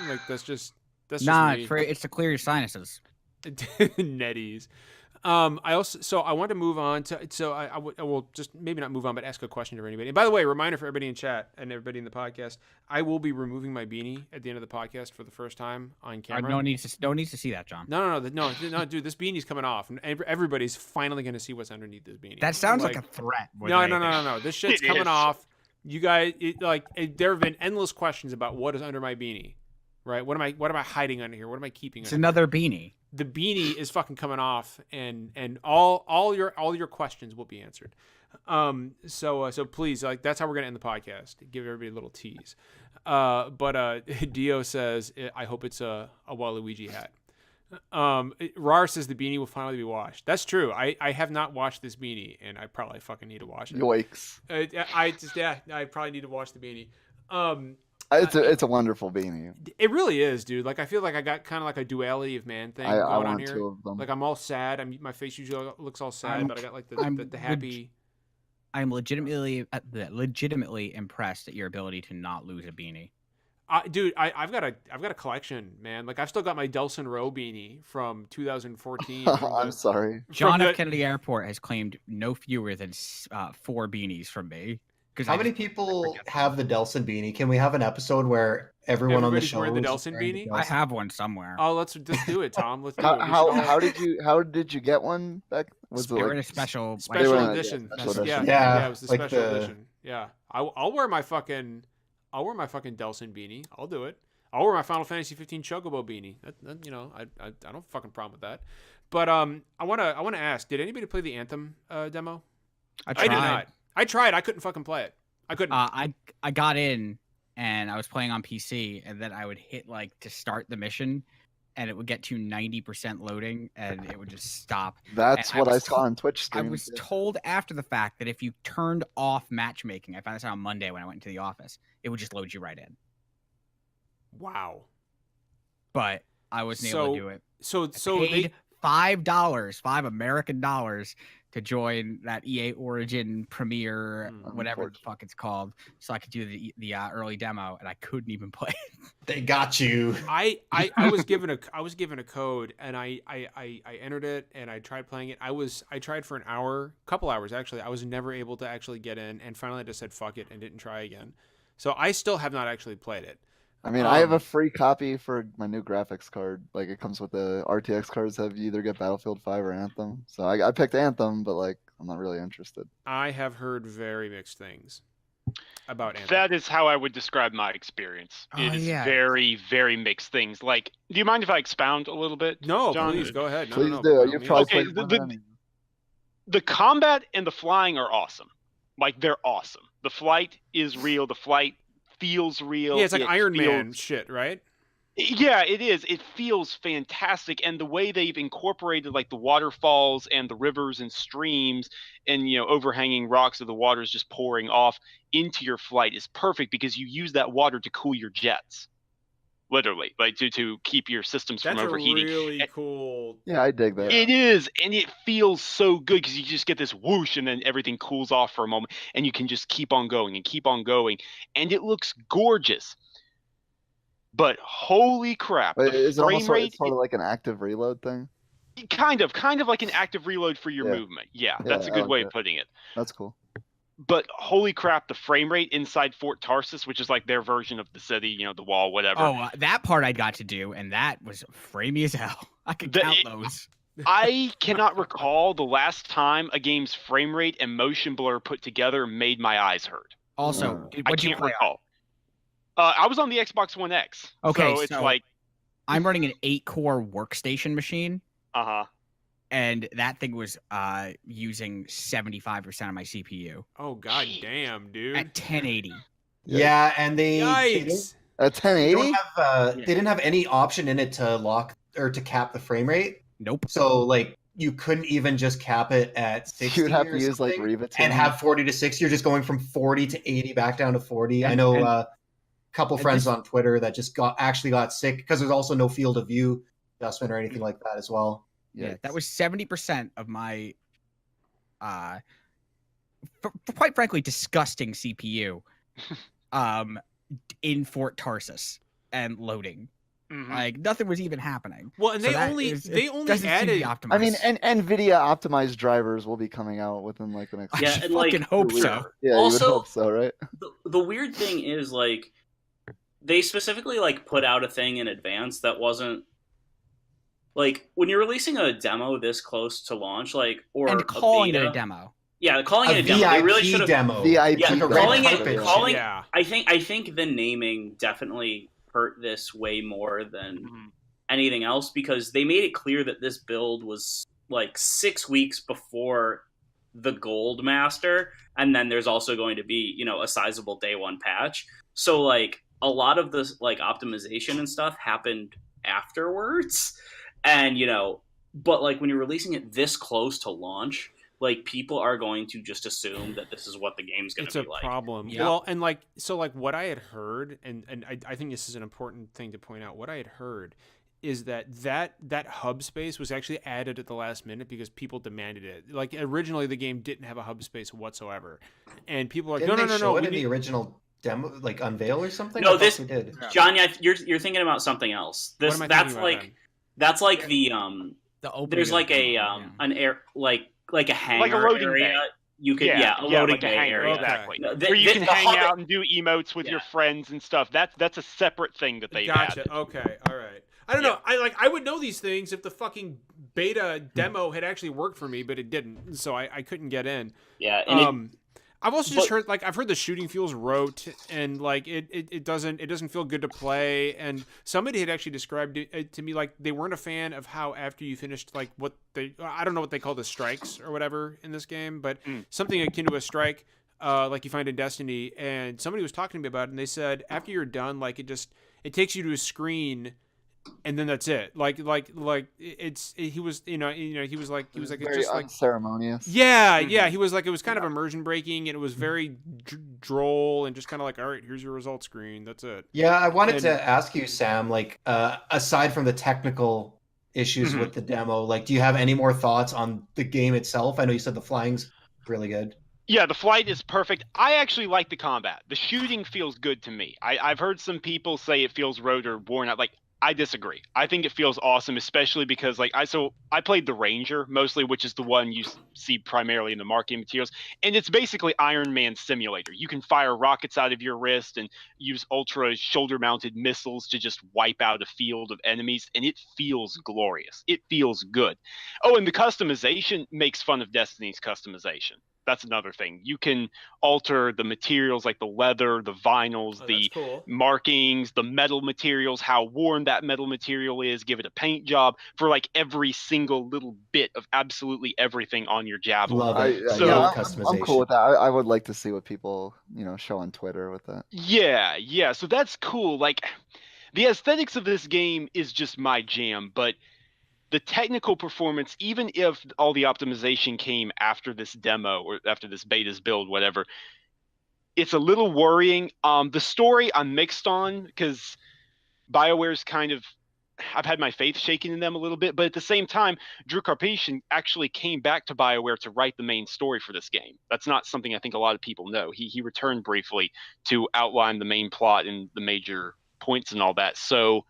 Like that's just me. It's to clear your sinuses. NetEase. I want to move on to I will just maybe not move on, but ask a question to anybody. And by the way, reminder for everybody in chat and everybody in the podcast, I will be removing my beanie at the end of the podcast for the first time on camera. No need to see that, John. No, dude, this beanie's coming off, and everybody's finally going to see what's underneath this beanie. That sounds like a threat. No. This shit's coming off. You guys, there have been endless questions about what is under my beanie, right? What am I hiding under here? What am I keeping? It's another beanie. The beanie is fucking coming off, and all your questions will be answered. So please, like that's how we're gonna end the podcast. Give everybody a little tease. But Dio says, I hope it's a Waluigi hat. Rar says the beanie will finally be washed. That's true. I have not washed this beanie, and I probably fucking need to wash it. Yikes! I probably need to wash the beanie. It's a wonderful beanie. It really is, dude. Like I feel like I got kind of like a duality of man thing going on here. 2 of them. Like I'm all sad. My face usually looks all sad, but I got like the happy. I'm legitimately impressed at your ability to not lose a beanie. Dude, I've got a collection, man. Like I've still got my Delson Rowe beanie from 2014. I'm sorry. John F. Kennedy Airport has claimed no fewer than 4 beanies from me. How many people have the Delson beanie? Can we have an episode where everyone on the show wearing the Delson beanie? I have one somewhere. Oh, let's do it, Tom. Let's do it. How did you get one back? Was it like a special edition? Yeah, it was the like special edition. Yeah, I'll wear my fucking Delson beanie. I'll do it. I'll wear my Final Fantasy 15 Chocobo beanie. I don't fucking problem with that. But I wanna ask, did anybody play the Anthem demo? I did not. I tried. I couldn't fucking play it. I couldn't. I got in and I was playing on PC, and then I would hit like to start the mission, and it would get to 90% loading, and it would just stop. That's what I saw on Twitch stream. I was told after the fact that if you turned off matchmaking, I found this out on Monday when I went into the office, it would just load you right in. Wow. But I wasn't able to do it. So paid $5, $5 American dollars, to join that EA Origin Premiere, whatever the fuck it's called, so I could do the early demo, and I couldn't even play it. They got you. I was given a code, and I entered it, and I tried playing it. I tried for couple hours actually. I was never able to actually get in, and finally I just said fuck it and didn't try again. So I still have not actually played it. I mean, I have a free copy for my new graphics card. Like, it comes with the RTX cards that you either get Battlefield 5 or Anthem. So I picked Anthem, but, like, I'm not really interested. I have heard very mixed things about Anthem. That is how I would describe my experience. It is very, very mixed things. Like, do you mind if I expound a little bit? No, John? Please, go ahead. Please do. You're probably the combat and the flying are awesome. Like, they're awesome. The flight is real. The flight feels real. Yeah, it's like Iron Man shit, right? Yeah, it is. It feels fantastic, and the way they've incorporated like the waterfalls and the rivers and streams and overhanging rocks of the water is just pouring off into your flight is perfect because you use that water to cool your jets, literally, like to keep your systems from overheating. That's a really cool. Yeah, I dig that. It is, and it feels so good because you just get this whoosh, and then everything cools off for a moment, and you can just keep on going and keep on going, and it looks gorgeous. But holy crap, is it almost sort of like an active reload thing? Kind of like an active reload for your movement. Yeah, that's a good way of putting it. That's cool. But holy crap, the frame rate inside Fort Tarsus, which is like their version of the city, the wall, whatever. Oh, that part I got to do, and that was framey as hell. I could count those. I cannot recall the last time a game's frame rate and motion blur put together made my eyes hurt. Also, I can't recall. I was on the Xbox One X. Okay, so it's like I'm running an 8-core workstation machine. Uh-huh. And that thing was using 75% of my CPU. Oh god damn, dude. At 1080. Yeah, and they Yikes. At 1080? They didn't have any option in it to lock or to cap the frame rate. Nope. So like you couldn't even just cap it at 60. You would have to use like Riva and have 40 to 60. You're just going from 40 to 80 back down to 40. I know a couple friends on Twitter that just actually got sick because there's also no field of view adjustment or anything like that as well. Yeah, that was 70% of my, quite frankly, disgusting CPU, in Fort Tarsus and loading. Mm-hmm. Like nothing was even happening. Well, and they only added. I mean, and NVIDIA optimized drivers will be coming out within like the next. Yeah, and fucking hope so. Yeah, also, you would hope so, right? The weird thing is like they specifically like put out a thing in advance that wasn't. Like, when you're releasing a demo this close to launch, like, or and calling it a demo. Yeah, calling it a demo. They really should have demo. VIP calling I think the naming definitely hurt this way more than anything else because they made it clear that this build was like 6 weeks before the Gold Master, and then there's also going to be, a sizable day one patch. So like a lot of this like optimization and stuff happened afterwards. And, but like when you're releasing it this close to launch, like people are going to just assume that this is what the game's going to be like. It's a problem. Yeah. Well, and like, so like what I had heard, and I think this is an important thing to point out, what I had heard is that hub space was actually added at the last minute because people demanded it. Like originally the game didn't have a hub space whatsoever. And people are like, no. In the original demo, like unveil or something? No, this did. John, you're thinking about something else. That's like the open. There's like an air like a hangar like a loading area. Bay. You could a loading bay area exactly. Where you can hang out and do emotes with your friends and stuff. That's a separate thing that they Gotcha. added. Okay. All right. I don't know. I would know these things if the fucking beta demo had actually worked for me, but it didn't, so I couldn't get in. Yeah. And I've also just heard I've heard the shooting feels rote and like it doesn't feel good to play, and somebody had actually described it to me like they weren't a fan of how after you finished like I don't know what they call the strikes or whatever in this game, but something akin to a strike like you find in Destiny, and somebody was talking to me about it and they said after you're done like it takes you to a screen and then that's it. He was very just unceremonious. Yeah. He was like, it was kind of immersion breaking, and it was very droll, and just kind of like, all right, here's your results screen. That's it. Yeah, I wanted to ask you, Sam. Like, aside from the technical issues with the demo, like, do you have any more thoughts on the game itself? I know you said the flying's really good. Yeah, the flight is perfect. I actually like the combat. The shooting feels good to me. I've heard some people say it feels rote or worn out. Like, I disagree. I think it feels awesome, especially because I played the Ranger mostly, which is the one you see primarily in the marketing materials, and it's basically Iron Man simulator. You can fire rockets out of your wrist and use ultra shoulder-mounted missiles to just wipe out a field of enemies, and it feels glorious. It feels good. Oh, and the customization makes fun of Destiny's customization. That's another thing. You can alter the materials like the leather, the vinyls, markings, the metal materials, how worn that metal material is, give it a paint job for like every single little bit of absolutely everything on your Javelin. Love it. I'm cool with that. I would like to see what people, show on Twitter with that. Yeah. So that's cool. Like the aesthetics of this game is just my jam, but the technical performance, even if all the optimization came after this demo or after this beta's build, whatever, it's a little worrying. The story I'm mixed on because BioWare's kind of, I've had my faith shaken in them a little bit, but at the same time, Drew Karpyshyn actually came back to BioWare to write the main story for this game. That's not something I think a lot of people know. He returned briefly to outline the main plot and the major points and all that. So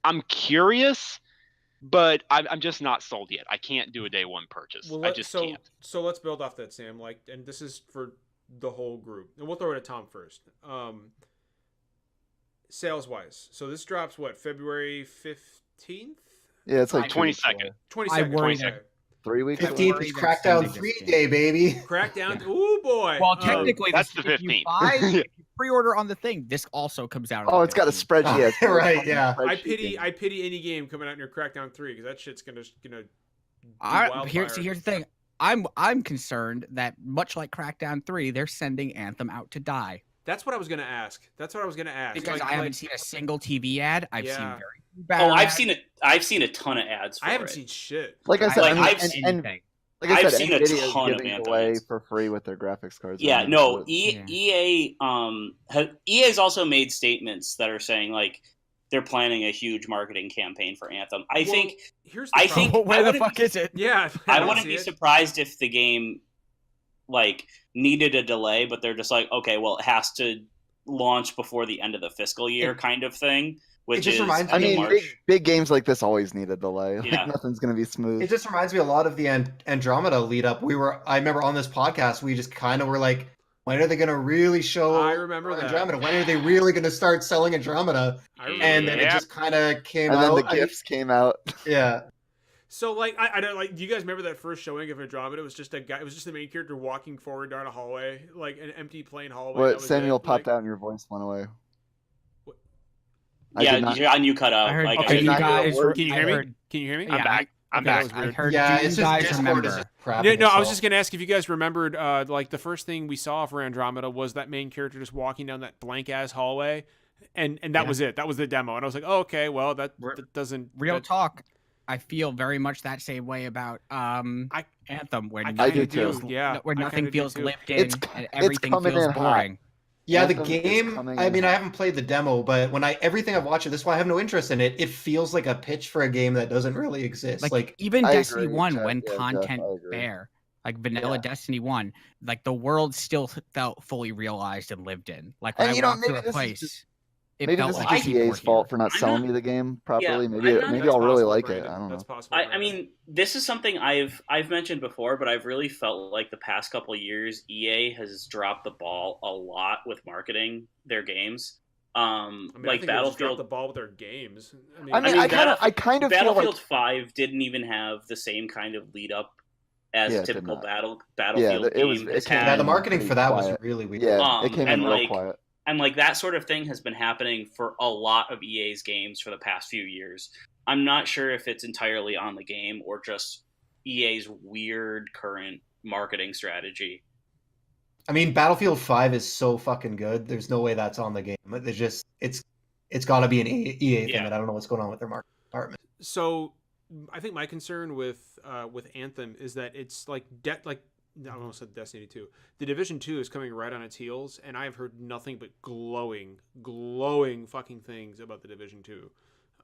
I'm curious, but I'm just not sold yet. I can't do a day one purchase. I just can't. So let's build off that, Sam. And this is for the whole group, and we'll throw it at Tom first. Sales wise, so this drops what, February 15th? Yeah, it's like 22nd. 22nd. 3 weeks. 15th is Crackdown 3 day, baby. Crackdown. Ooh boy. Well, technically, that's the 15th. If you pre-order on the thing, this also comes out. Oh, it's got a spreadsheet. Right, yeah. I pity any game coming out near Crackdown 3 because that shit's gonna. Here's the thing. I'm concerned that much like Crackdown 3, they're sending Anthem out to die. That's what I was gonna ask. Because I haven't seen a single TV ad. I've seen very bad. Oh, I've seen a ton of ads. I haven't seen shit. Like I said, I've seen NVIDIA a ton is giving away for free with their graphics cards. Yeah, no, EA has also made statements that are saying like they're planning a huge marketing campaign for Anthem. I think where the fuck is it? Yeah, I wouldn't be surprised if the game like needed a delay, but they're just like, okay, well, it has to launch before the end of the fiscal year, kind of thing. Which is, I mean, big games like this always need a delay. Like nothing's gonna be smooth. It just reminds me a lot of the Andromeda lead up. I remember on this podcast, we just kind of were like, when are they gonna really show? I remember Andromeda. When are they really gonna start selling Andromeda? And then it just kind of came out. And then the gifts came out. Yeah. So like I don't like. Do you guys remember that first showing of Andromeda? It was just a guy. It was just the main character walking forward down a hallway, like an empty plain hallway. What, Samuel popped out and your voice went away. What? Yeah, you cut out. I heard, like, okay, you guys. Can you hear me? Can you hear me? Yeah, I'm back. I heard. Yeah, do it's you guys just remember? No, I was just gonna ask if you guys remembered. Like the first thing we saw for Andromeda was that main character just walking down that blank ass hallway, and that was it. That was the demo, and I was like, oh, okay, well that doesn't. Real talk. I feel very much that same way about Anthem, where nothing feels lived in and everything feels boring. Yeah, the game. I mean, I haven't played the demo, but everything I've watched, this is why I have no interest in it. It feels like a pitch for a game that doesn't really exist. Like even Destiny 1, when content bare, like vanilla Destiny 1, like the world still felt fully realized and lived in. Like when I walked to a place. Maybe this is just EA's fault for not selling me the game properly. Yeah, maybe I'll really like it. I don't know. Possible, I mean, this is something I've mentioned before, but I've really felt like the past couple of years, EA has dropped the ball a lot with marketing their games. Like Battlefield, the ball with their games. I kind of feel Battlefield like 5 didn't even have the same kind of lead up as a typical Battlefield game. The marketing for that was really weird. Yeah, it came in real quiet. And like that sort of thing has been happening for a lot of EA's games for the past few years. I'm not sure if it's entirely on the game or just EA's weird current marketing strategy. I mean, Battlefield 5 is so fucking good. There's no way that's on the game. It's got to be an EA thing, and I don't know what's going on with their marketing department. So, I think my concern with Anthem is that it's like I almost said Destiny 2. The Division 2 is coming right on its heels, and I have heard nothing but glowing fucking things about the Division 2.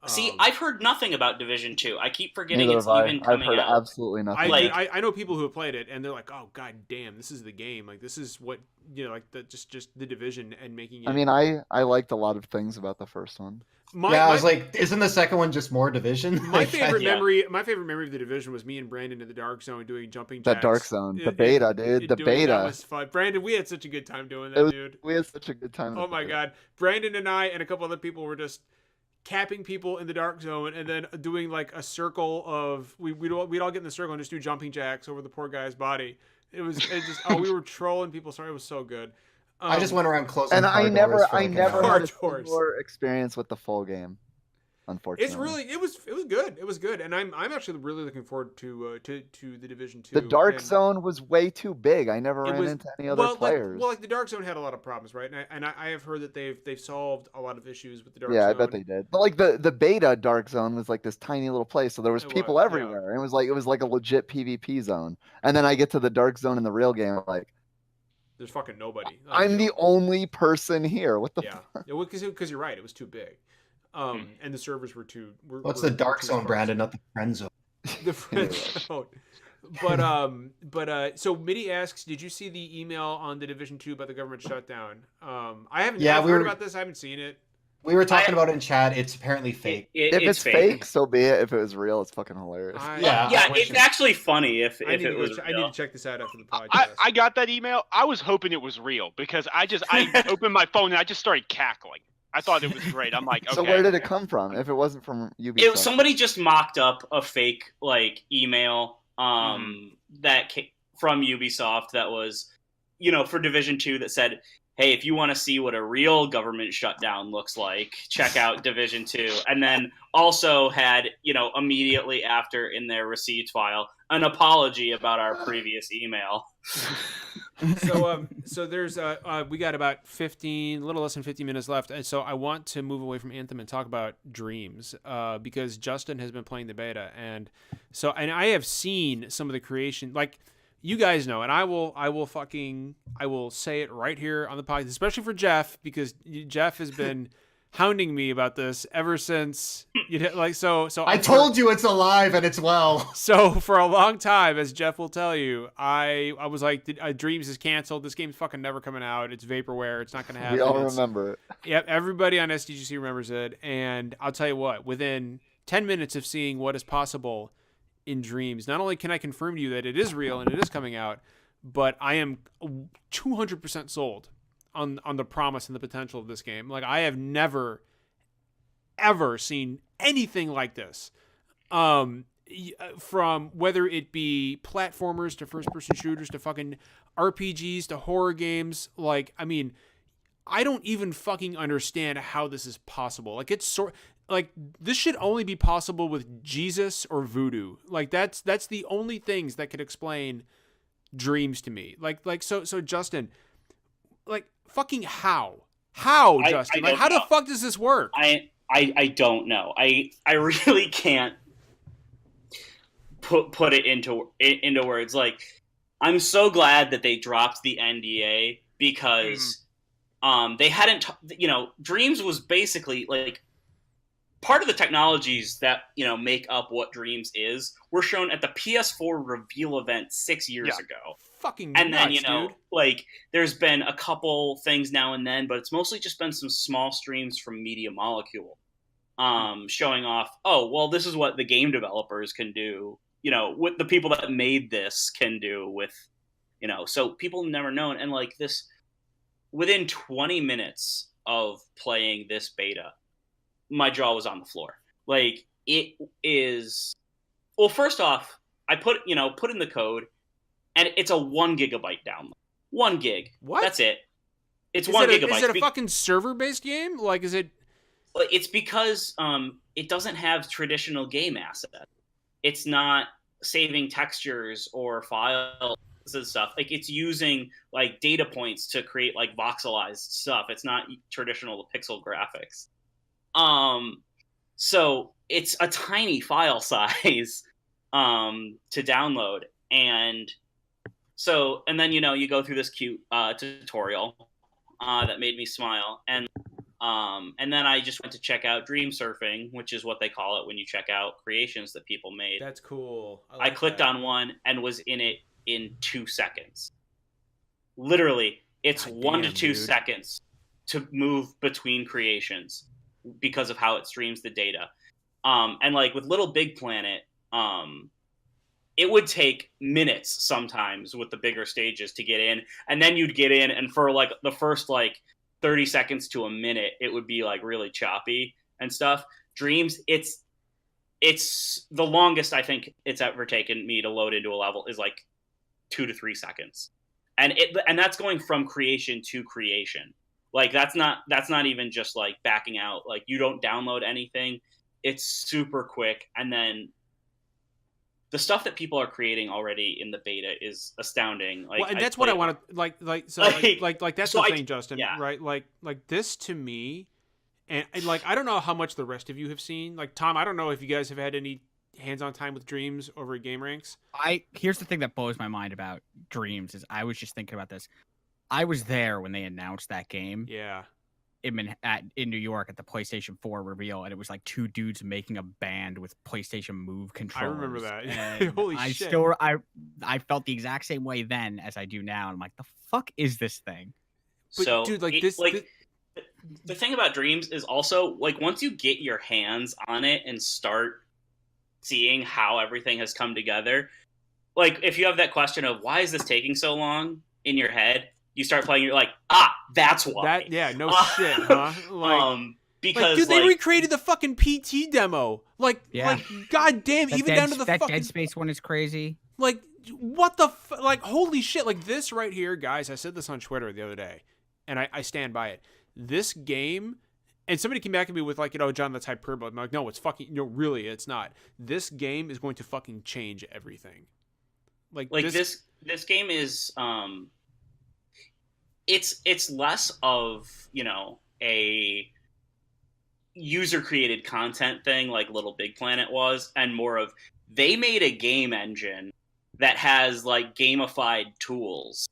See, I've heard nothing about Division 2. I keep forgetting it's even coming out. I've heard absolutely nothing. I know people who have played it, and they're like, "Oh god damn, this is the game! Like this is what like just the Division and making it." I mean, I liked a lot of things about the first one. I was like, isn't the second one just more Division? My favorite memory of the Division was me and Brandon in the Dark Zone doing jumping jacks. That Dark Zone, the beta, dude, the beta. That was fun. Brandon, we had such a good time doing that, dude. We had such a good time. Oh my god, Brandon and I and a couple other people were just capping people in the Dark Zone and then doing like a circle of we'd all get in the circle and just do jumping jacks over the poor guy's body. It we were trolling people. Sorry, it was so good. I just went around closing. And I never had a similar experience with the full game. unfortunately. It was good. It was good, and I'm actually really looking forward to the Division 2. The Dark Zone was way too big. I never ran into any other players. Like the Dark Zone had a lot of problems, right? And I have heard that they've solved a lot of issues with the Dark Zone. Yeah, I bet they did. But like the beta Dark Zone was like this tiny little place, so there was people everywhere. Yeah. It was like a legit PvP zone. And then I get to the Dark Zone in the real game, like there's fucking nobody. I'm the only person here. What the fuck? Yeah, because you're right. It was too big. And the servers were too. What's the Dark Zone, Brandon? Not the Friend Zone. The Friend Zone. But so Mitty asks, did you see the email on the Division 2 about the government shutdown? I haven't. Yeah, I've heard about this. I haven't seen it. We were talking about it in chat. It's apparently fake. If it's fake, so be it. If it was real, it's fucking hilarious. It's actually funny if it was real. I need to check this out after the podcast. I got that email. I was hoping it was real because I opened my phone and I just started cackling. I thought it was great. I'm like, okay. So where did it come from? If it wasn't from Ubisoft, somebody just mocked up a fake like email that came from Ubisoft that was, for Division 2 that said, hey, if you want to see what a real government shutdown looks like, check out Division 2. And then also had, immediately after in their received file, an apology about our previous email. So there's we got about a little less than 15 minutes left, and so I want to move away from Anthem and talk about Dreams because Justin has been playing the beta, and I have seen some of the creation, like you guys know, and I will say it right here on the podcast, especially for Jeff, because Jeff has been hounding me about this ever since so I told you it's alive and it's well. So for a long time, as Jeff will tell you, I was like, Dreams is canceled. This game's fucking never coming out. It's vaporware. It's not going to happen. We all remember it. Yep, everybody on SDGC remembers it. And I'll tell you what, within 10 minutes of seeing what is possible in Dreams, not only can I confirm to you that it is real and it is coming out, but I am 200% sold on the promise and the potential of this game. Like, I have never, ever seen anything like this. From whether it be platformers to first-person shooters to fucking RPGs to horror games. Like, I mean, I don't even fucking understand how this is possible. Like, this should only be possible with Jesus or voodoo. Like, that's the only things that could explain Dreams to me. So Justin, like, fucking how, Justin? Like, how the fuck does this work? I don't know. I really can't put it into words. Like, I'm so glad that they dropped the NDA because they hadn't. Dreams was basically like part of the technologies that make up what Dreams is were shown at the PS4 reveal event 6 years ago. Fucking and nuts, then dude. Like there's been a couple things now and then, but it's mostly just been some small streams from Media Molecule showing off, oh well, this is what the game developers can do, what the people that made this can do with so people never known. And like this, within 20 minutes of playing this beta, my jaw was on the floor. Like, it is, well, first off, I put in the code, and it's a 1 gigabyte download. 1 gig. What? That's it. It's 1 gigabyte. Is it a fucking server-based game? Like, is it? It's because it doesn't have traditional game assets. It's not saving textures or files and stuff. Like, it's using like data points to create like voxelized stuff. It's not traditional pixel graphics. So it's a tiny file size to download, and then you go through this cute tutorial that made me smile, and then I just went to check out Dream Surfing, which is what they call it when you check out creations that people made. That's cool. I clicked on one and was in it in 2 seconds. Literally, it's God 1 to 2 seconds to move between creations because of how it streams the data. And like with Little Big Planet, it would take minutes sometimes with the bigger stages to get in, and then you'd get in, and for like the first like 30 seconds to a minute, it would be like really choppy and stuff. Dreams, it's the longest I think it's ever taken me to load into a level is like 2 to 3 seconds, and that's going from creation to creation. Like that's not even just like backing out. Like you don't download anything. it's super quick, and then the stuff that people are creating already in the beta is astounding. Like, well, and that's what I want to like that's the thing, Justin, yeah. right? Like this to me, and like I don't know how much the rest of you have seen. Like Tom, I don't know if you guys have had any hands-on time with Dreams over at GameRanx. Here's the thing that blows my mind about Dreams is I was just thinking about this. I was there when they announced that game. Yeah. In New York at the PlayStation 4 reveal, and it was like two dudes making a band with PlayStation Move controllers. I remember that. And Holy shit! I felt the exact same way then as I do now. And I'm like, the fuck is this thing? But so, dude, like the thing about Dreams is also like once you get your hands on it and start seeing how everything has come together, like if you have that question of why is this taking so long in your head, you start playing, you're like, that's why. No shit, huh? Because dude, they recreated the fucking PT demo. Like goddamn, even down to the that fucking Dead Space one is crazy. Like, what the like, holy shit! Like this right here, guys. I said this on Twitter the other day, and I stand by it. This game, and somebody came back at me with like, John, that's hyperbole. I'm like, no, it's fucking, really, it's not. This game is going to fucking change everything. Like this game is it's less of, a user created content thing like Little Big Planet was, and more of they made a game engine that has like gamified tools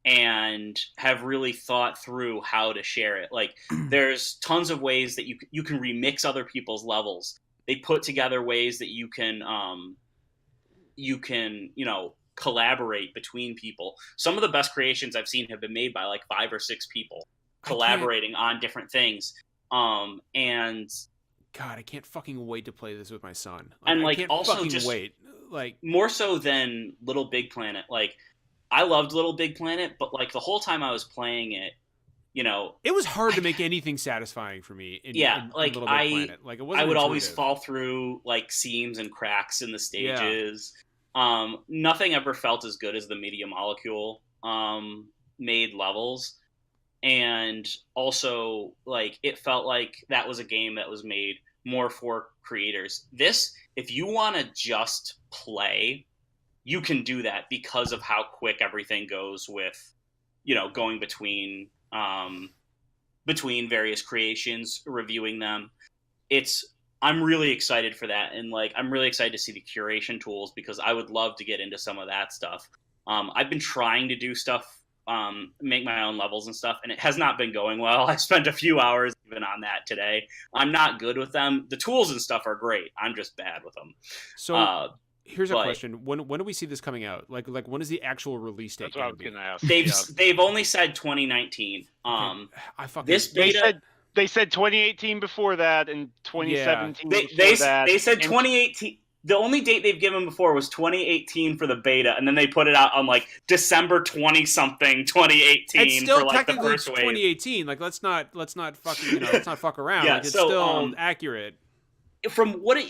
and have really thought through how to share it. Like there's tons of ways that you can remix other people's levels. They put together ways that you can collaborate between people. Some of the best creations I've seen have been made by like 5 or 6 people collaborating on different things. And God, I can't fucking wait to play this with my son. And I can't also fucking just wait. Like more so than Little Big Planet. Like I loved Little Big Planet, but like the whole time I was playing it, it was hard to make anything satisfying for me. In Little Big Planet. Like it wasn't. I would intuitive. Always fall through like seams and cracks in the stages. Yeah. Nothing ever felt as good as the Media Molecule made levels. And also, like, it felt like that was a game that was made more for creators. This, if you want to just play, you can do that because of how quick everything goes with, going between various creations, reviewing them. I'm really excited for that. And, like, I'm really excited to see the curation tools because I would love to get into some of that stuff. I've been trying to do stuff, make my own levels and stuff, and it has not been going well. I spent a few hours even on that today. I'm not good with them. The tools and stuff are great. I'm just bad with them. So here's a question: When do we see this coming out? Like when is the actual release date? That's what I was gonna ask. They've only said 2019. This beta. They said 2018 before that, and 2017 They said 2018. The only date they've given before was 2018 for the beta, and then they put it out on like December 20-something 2018 it's still for like the first wave. 2018. Like let's not fucking let's not fuck around. Yeah, like, it's still accurate. From what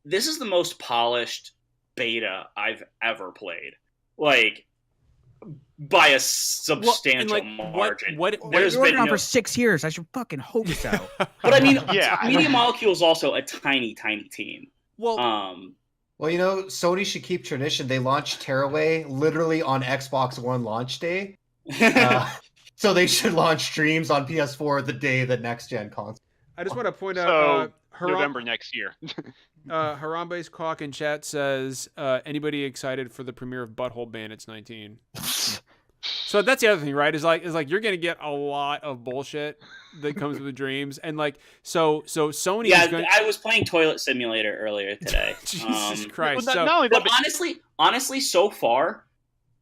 this is the most polished beta I've ever played. Like by a substantial margin. There's been on for 6 years. I should fucking hope so. But I mean, Media Molecule is also a tiny, tiny team. Well, Sony should keep tradition. They launched Tearaway literally on Xbox One launch day. So they should launch Dreams on PS4 the day the next gen console. I just want to point out November next year. Harambe's Cock in chat says, anybody excited for the premiere of Butthole Bandits 19? So that's the other thing, right? Is like you're gonna get a lot of bullshit that comes with the Dreams, and like so Sony. Yeah, I was playing Toilet Simulator earlier today. Jesus Christ! But honestly, so far,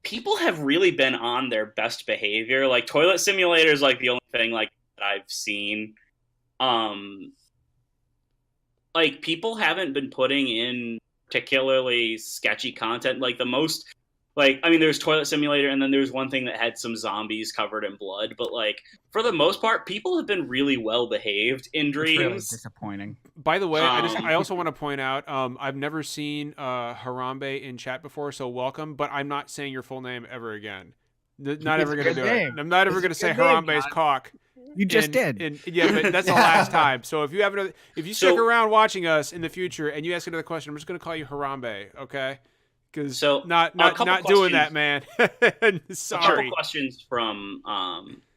people have really been on their best behavior. Like Toilet Simulator is like the only thing like that I've seen. Like people haven't been putting in particularly sketchy content. Like the most. Like, I mean, there's Toilet Simulator, and then there's one thing that had some zombies covered in blood. But, like, for the most part, people have been really well-behaved in Dreams. It's really disappointing. By the way, I also want to point out, I've never seen Harambe in chat before, so welcome. But I'm not saying your full name ever again. Not ever gonna do it. I'm not ever gonna say Harambe's cock. You just did. Yeah, but that's the last time. So if you stick around watching us in the future and you ask another question, I'm just gonna call you Harambe, okay? Because not doing that, man. Sorry. A couple questions from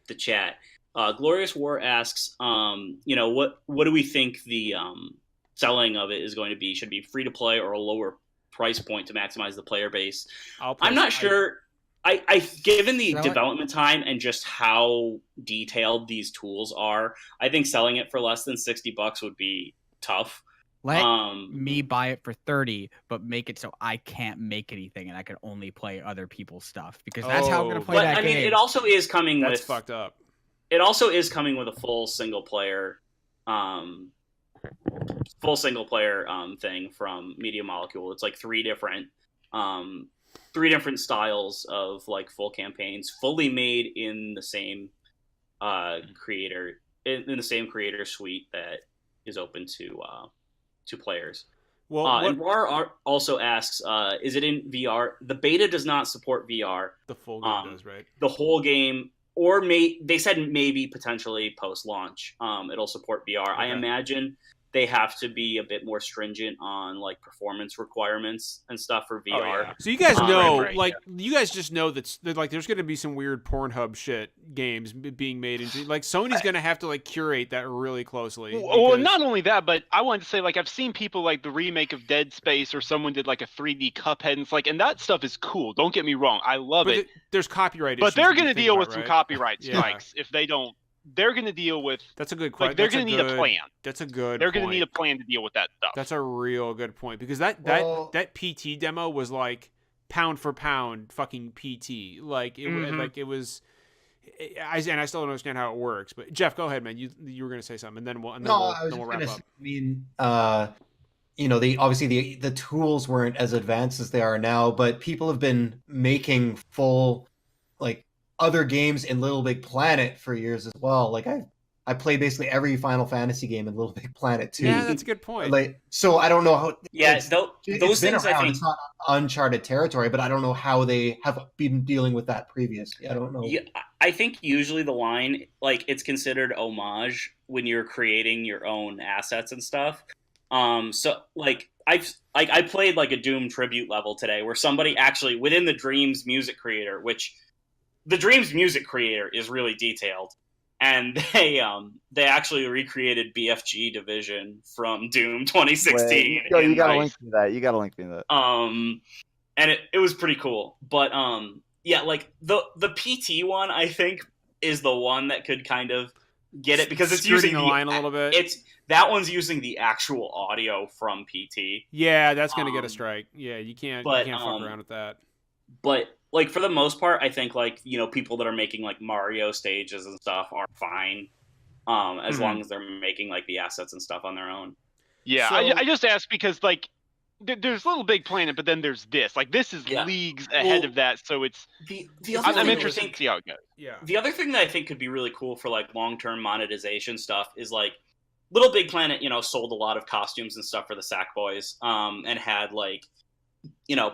the chat. Glorious War asks, what do we think the selling of it is going to be? Should it be free to play or a lower price point to maximize the player base? I'm not sure. I given the development time and just how detailed these tools are, I think selling it for less than $60 would be tough. Let me buy it for 30, but make it so I can't make anything and I can only play other people's stuff, because that's how I'm going to play that game. It also is coming that's fucked up. It also is coming with a full single player thing from Media Molecule. It's like three different styles of like full campaigns, fully made in the same creator in the same creator suite that is open to players. Well, and Rar also asks, is it in VR? The beta does not support VR. The full game does, right? The whole game, or they said maybe potentially post-launch, it'll support VR. Okay. I imagine they have to be a bit more stringent on like performance requirements and stuff for VR. Oh, yeah. So you guys know, you guys just know that like there's going to be some weird Pornhub shit games being made, and like Sony's going to have to like curate that really closely. Well, not only that, but I wanted to say, like, I've seen people like the remake of Dead Space, or someone did like a 3D Cuphead, and it's like, and that stuff is cool. Don't get me wrong, I love it. There's copyright issues. But they're going to deal with some copyright strikes if they don't. They're going to deal with. That's a good question. Like, they're going to need a plan. That's a good. They're going to need a plan to deal with that stuff. That's a real good point, because that PT demo was like pound for pound fucking PT. Like it was. I still don't understand how it works. But Jeff, go ahead, man. You were going to say something, and then we'll wrap up. I mean, obviously the tools weren't as advanced as they are now, but people have been making full other games in Little Big Planet for years as well. Like I played basically every Final Fantasy game in Little Big Planet too. Yeah, that's a good point. Like, so I don't know how. Yeah, those things around. I think it's not uncharted territory, but I don't know how they have been dealing with that previously. I don't know. Yeah, I think usually the line, like, it's considered homage when you're creating your own assets and stuff. So like I played like a Doom tribute level today where somebody actually within the Dreams music creator, which the Dreams music creator is really detailed, and they actually recreated BFG Division from Doom 2016. Yo, you gotta link me that. And it was pretty cool. But yeah, like the PT one, I think, is the one that could kind of get it, because it's using the line a little bit. That one's using the actual audio from PT. Yeah, that's gonna get a strike. Yeah, you can't fuck around with that. But like for the most part, I think like, people that are making like Mario stages and stuff are fine, as long as they're making like the assets and stuff on their own. Yeah, so, I just asked because like there's Little Big Planet, but then there's this. Like this is leagues ahead of that, so it's. I'm interested to see how it goes. Yeah. The other thing that I think could be really cool for like long-term monetization stuff is like Little Big Planet, sold a lot of costumes and stuff for the Sackboys, and had like,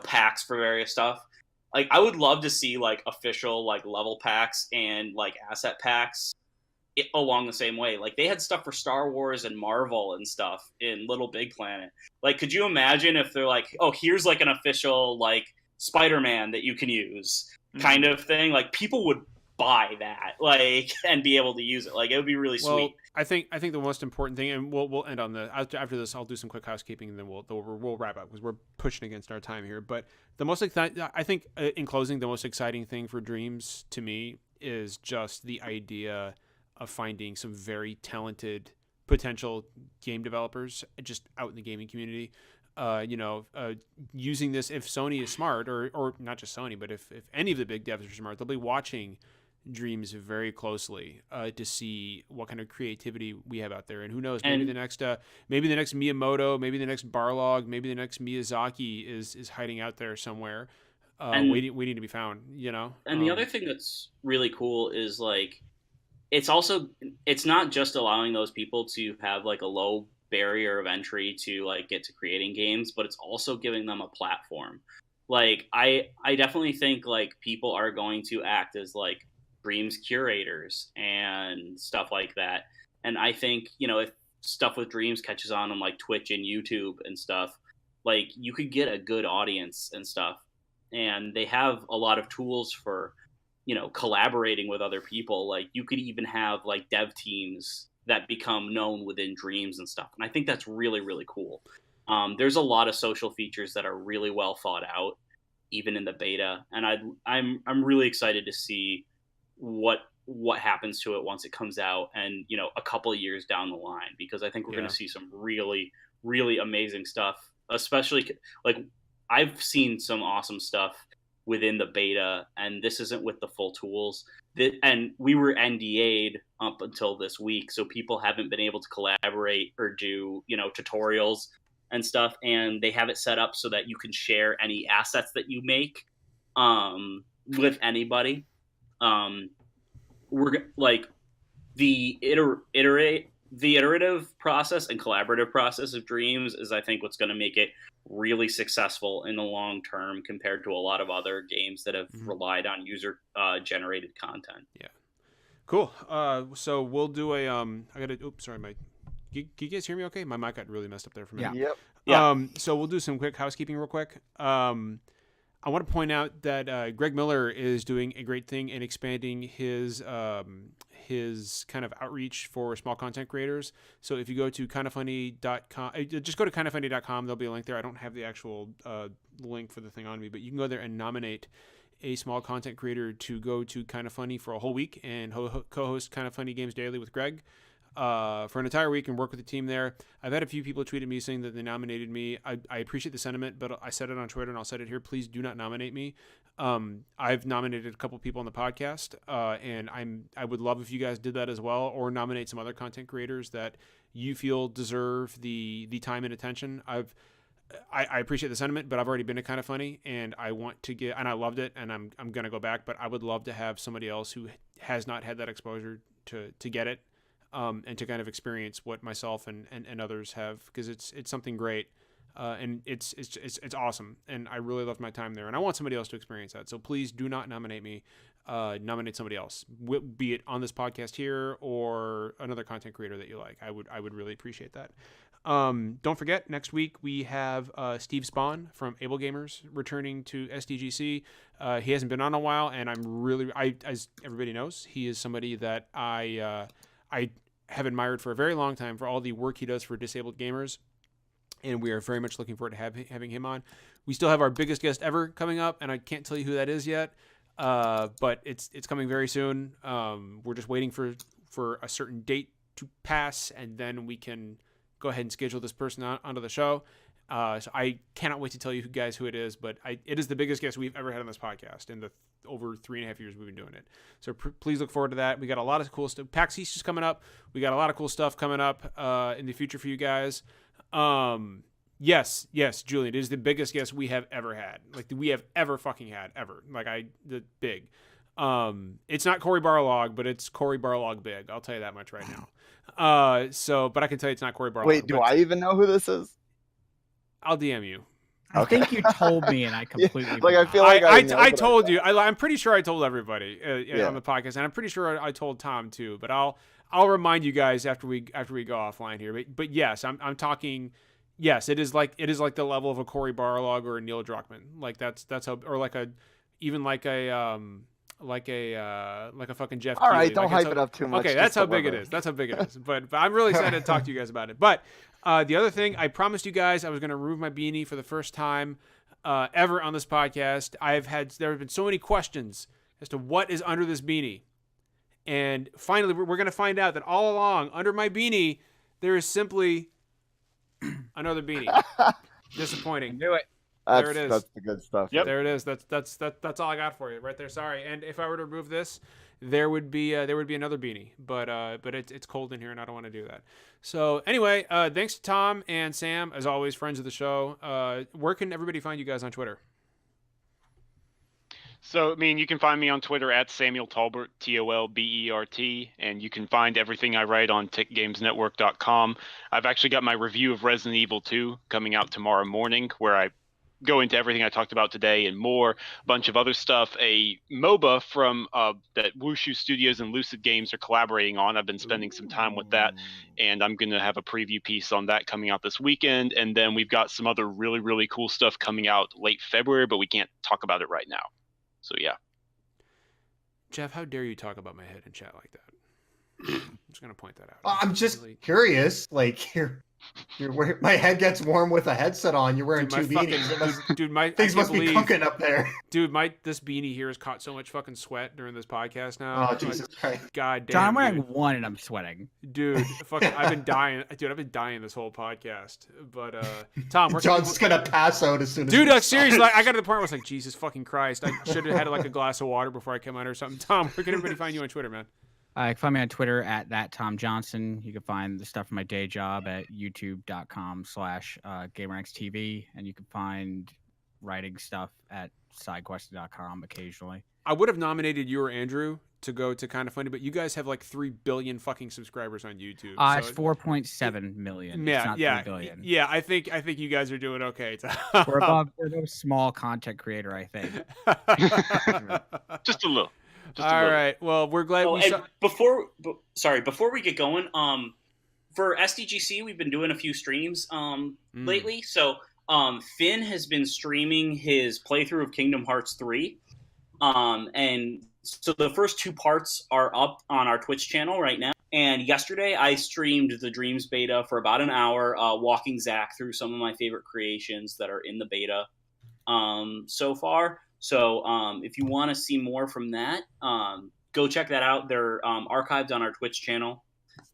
packs for various stuff. Like, I would love to see, like, official, like, level packs and, like, asset packs along the same way. Like, they had stuff for Star Wars and Marvel and stuff in Little Big Planet. Like, could you imagine if they're like, oh, here's, like, an official, like, Spider-Man that you can use kind of thing? Like, people would buy that, like, and be able to use it. Like, it would be really sweet. I think the most important thing, and we'll end on after this. I'll do some quick housekeeping, and then we'll wrap up because we're pushing against our time here. But the most I think in closing, the most exciting thing for Dreams to me is just the idea of finding some very talented potential game developers just out in the gaming community. Using this, if Sony is smart, or not just Sony, but if any of the big devs are smart, they'll be watching Dreams very closely to see what kind of creativity we have out there, and who knows, maybe the next Miyamoto, maybe the next Barlog, maybe the next Miyazaki is hiding out there somewhere, waiting to be found. And the other thing that's really cool is like it's not just allowing those people to have like a low barrier of entry to like get to creating games, but it's also giving them a platform. Like I definitely think like people are going to act as like Dreams curators and stuff like that. And I think, you know, if stuff with Dreams catches on like Twitch and YouTube and stuff, like you could get a good audience and stuff. And they have a lot of tools for, you know, collaborating with other people. Like you could even have like dev teams that become known within Dreams and stuff. And I think that's really, really cool. There's a lot of social features that are really well thought out, even in the beta. And I'm really excited to see what happens to it once it comes out, and you know, a couple of years down the line, because I think we're going to see some really, really amazing stuff. Especially like I've seen some awesome stuff within the beta, and this isn't with the full tools. And we were NDA'd up until this week, so people haven't been able to collaborate or do, you know, tutorials and stuff. And they have it set up so that you can share any assets that you make with anybody. We're like the iterative process and collaborative process of Dreams is, I think, what's going to make it really successful in the long term compared to a lot of other games that have relied on user generated content. Yeah. Cool. So we'll do a I gotta oops, sorry, can you guys hear me okay? My mic got really messed up there for a minute. Yeah. Yep. Yeah. So we'll do some quick housekeeping real quick. I want to point out that Greg Miller is doing a great thing in expanding his kind of outreach for small content creators. So if you go to kindafunny.com, just go to kindafunny.com. There'll be a link there. I don't have the actual link for the thing on me, but you can go there and nominate a small content creator to go to Kinda Funny for a whole week and co-host Kinda Funny Games Daily with Greg for an entire week and work with the team there. I've had a few people tweet at me saying that they nominated me. I appreciate the sentiment, but I said it on Twitter and I'll say it here. Please do not nominate me. I've nominated a couple people on the podcast, and I would love if you guys did that as well, or nominate some other content creators that you feel deserve the time and attention. I appreciate the sentiment, but I've already been to Kinda Funny, and I want to get, and I loved it, and I'm gonna go back. But I would love to have somebody else who has not had that exposure to get it. And to kind of experience what myself and others have, because it's something great, and it's awesome, and I really loved my time there, and I want somebody else to experience that. So please do not nominate me. Nominate somebody else, be it on this podcast here or another content creator that you like. I would really appreciate that. Don't forget, next week we have Steve Spawn from Able Gamers returning to SDGC. He hasn't been on a while, and as everybody knows, he is somebody that I have admired for a very long time for all the work he does for disabled gamers, and we are very much looking forward to having him on. We still have our biggest guest ever coming up, and I can't tell you who that is yet, but it's coming very soon. We're just waiting for a certain date to pass, and then we can go ahead and schedule this person onto the show. So I cannot wait to tell you guys who it is, but it is the biggest guest we've ever had on this podcast in the over 3.5 years we've been doing it. So please look forward to that. We got a lot of cool stuff. PAX East is coming up. We got a lot of cool stuff coming up in the future for you guys. Yes, Julian, it is the biggest guest we have ever had. Like we have ever fucking had ever. Like big. It's not Cory Barlog, but it's Cory Barlog big. I'll tell you that much right now. But I can tell you it's not Cory Barlog. Wait, do I even know who this is? I'll DM you. I think you told me, and I completely I feel like I told you. I'm pretty sure I told everybody on the podcast, and I'm pretty sure I told Tom too. But I'll remind you guys after we go offline here. But yes, I'm talking. Yes, it is like the level of a Cory Barlog or a Neil Druckmann. Like that's how, or like a fucking Jeff. All right, Keighley. don't hype it up too much. Okay, that's how big it is. That's how big it is. But I'm really excited to talk to you guys about it. But the other thing, I promised you guys I was going to remove my beanie for the first time ever on this podcast. There have been so many questions as to what is under this beanie, and finally we're going to find out that all along under my beanie there is simply another beanie. Disappointing. Do it. There it is. That's the good stuff. Yep. There it is. That's all I got for you right there. Sorry. And if I were to remove this, there would be another beanie. But it's cold in here and I don't want to do that. So anyway, thanks to Tom and Sam, as always, friends of the show. Where can everybody find you guys on Twitter? So, you can find me on Twitter at Samuel Tolbert, Tolbert, and you can find everything I write on TickGamesNetwork.com. I've actually got my review of Resident Evil 2 coming out tomorrow morning, where I go into everything I talked about today and more, a bunch of other stuff. A MOBA from that Wushu Studios and Lucid Games are collaborating on. I've been spending some time with that, and I'm going to have a preview piece on that coming out this weekend. And then we've got some other really, really cool stuff coming out late February, but we can't talk about it right now. So yeah. Jeff, how dare you talk about my head in chat like that? I'm just going to point that out. I'm just curious. Like, my head gets warm with a headset on. You're wearing two beanies. Things must be cooking up there. Dude, this beanie here has caught so much fucking sweat during this podcast now. Oh, Jesus Christ. God damn. John, I'm wearing one and I'm sweating. Dude, fucking, I've been dying. Dude, I've been dying this whole podcast. But, Tom, John's going to pass out as soon as. Dude, seriously, I got to the point where I was like, Jesus fucking Christ. I should have had like a glass of water before I came out or something. Tom, where can everybody find you on Twitter, man? You can find me on Twitter at @TomJohnson. You can find the stuff from my day job at youtube.com/GameRanxTV. And you can find writing stuff at sidequest.com occasionally. I would have nominated you or Andrew to go to Kind of Funny, but you guys have like 3 billion fucking subscribers on YouTube. It's 4.7 million. Yeah, it's not 3 billion. Yeah, I think you guys are doing okay. We're above small content creator, I think. Just a little. All right. Well, we're glad before we get going, for SDGC, we've been doing a few streams lately. So Finn has been streaming his playthrough of Kingdom Hearts 3. And so the first 2 parts are up on our Twitch channel right now. And yesterday I streamed the Dreams beta for about an hour, walking Zach through some of my favorite creations that are in the beta so far. So if you want to see more from that, go check that out. They're archived on our Twitch channel,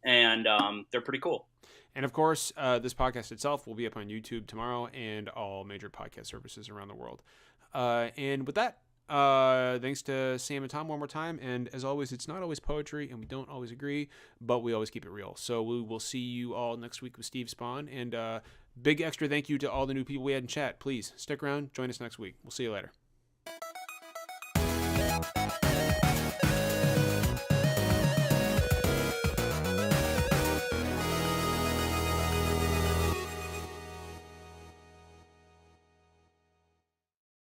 and they're pretty cool. And of course, this podcast itself will be up on YouTube tomorrow and all major podcast services around the world. And with that, thanks to Sam and Tom one more time. And as always, it's not always poetry, and we don't always agree, but we always keep it real. So we will see you all next week with Steve Spawn. And big extra thank you to all the new people we had in chat. Please stick around. Join us next week. We'll see you later.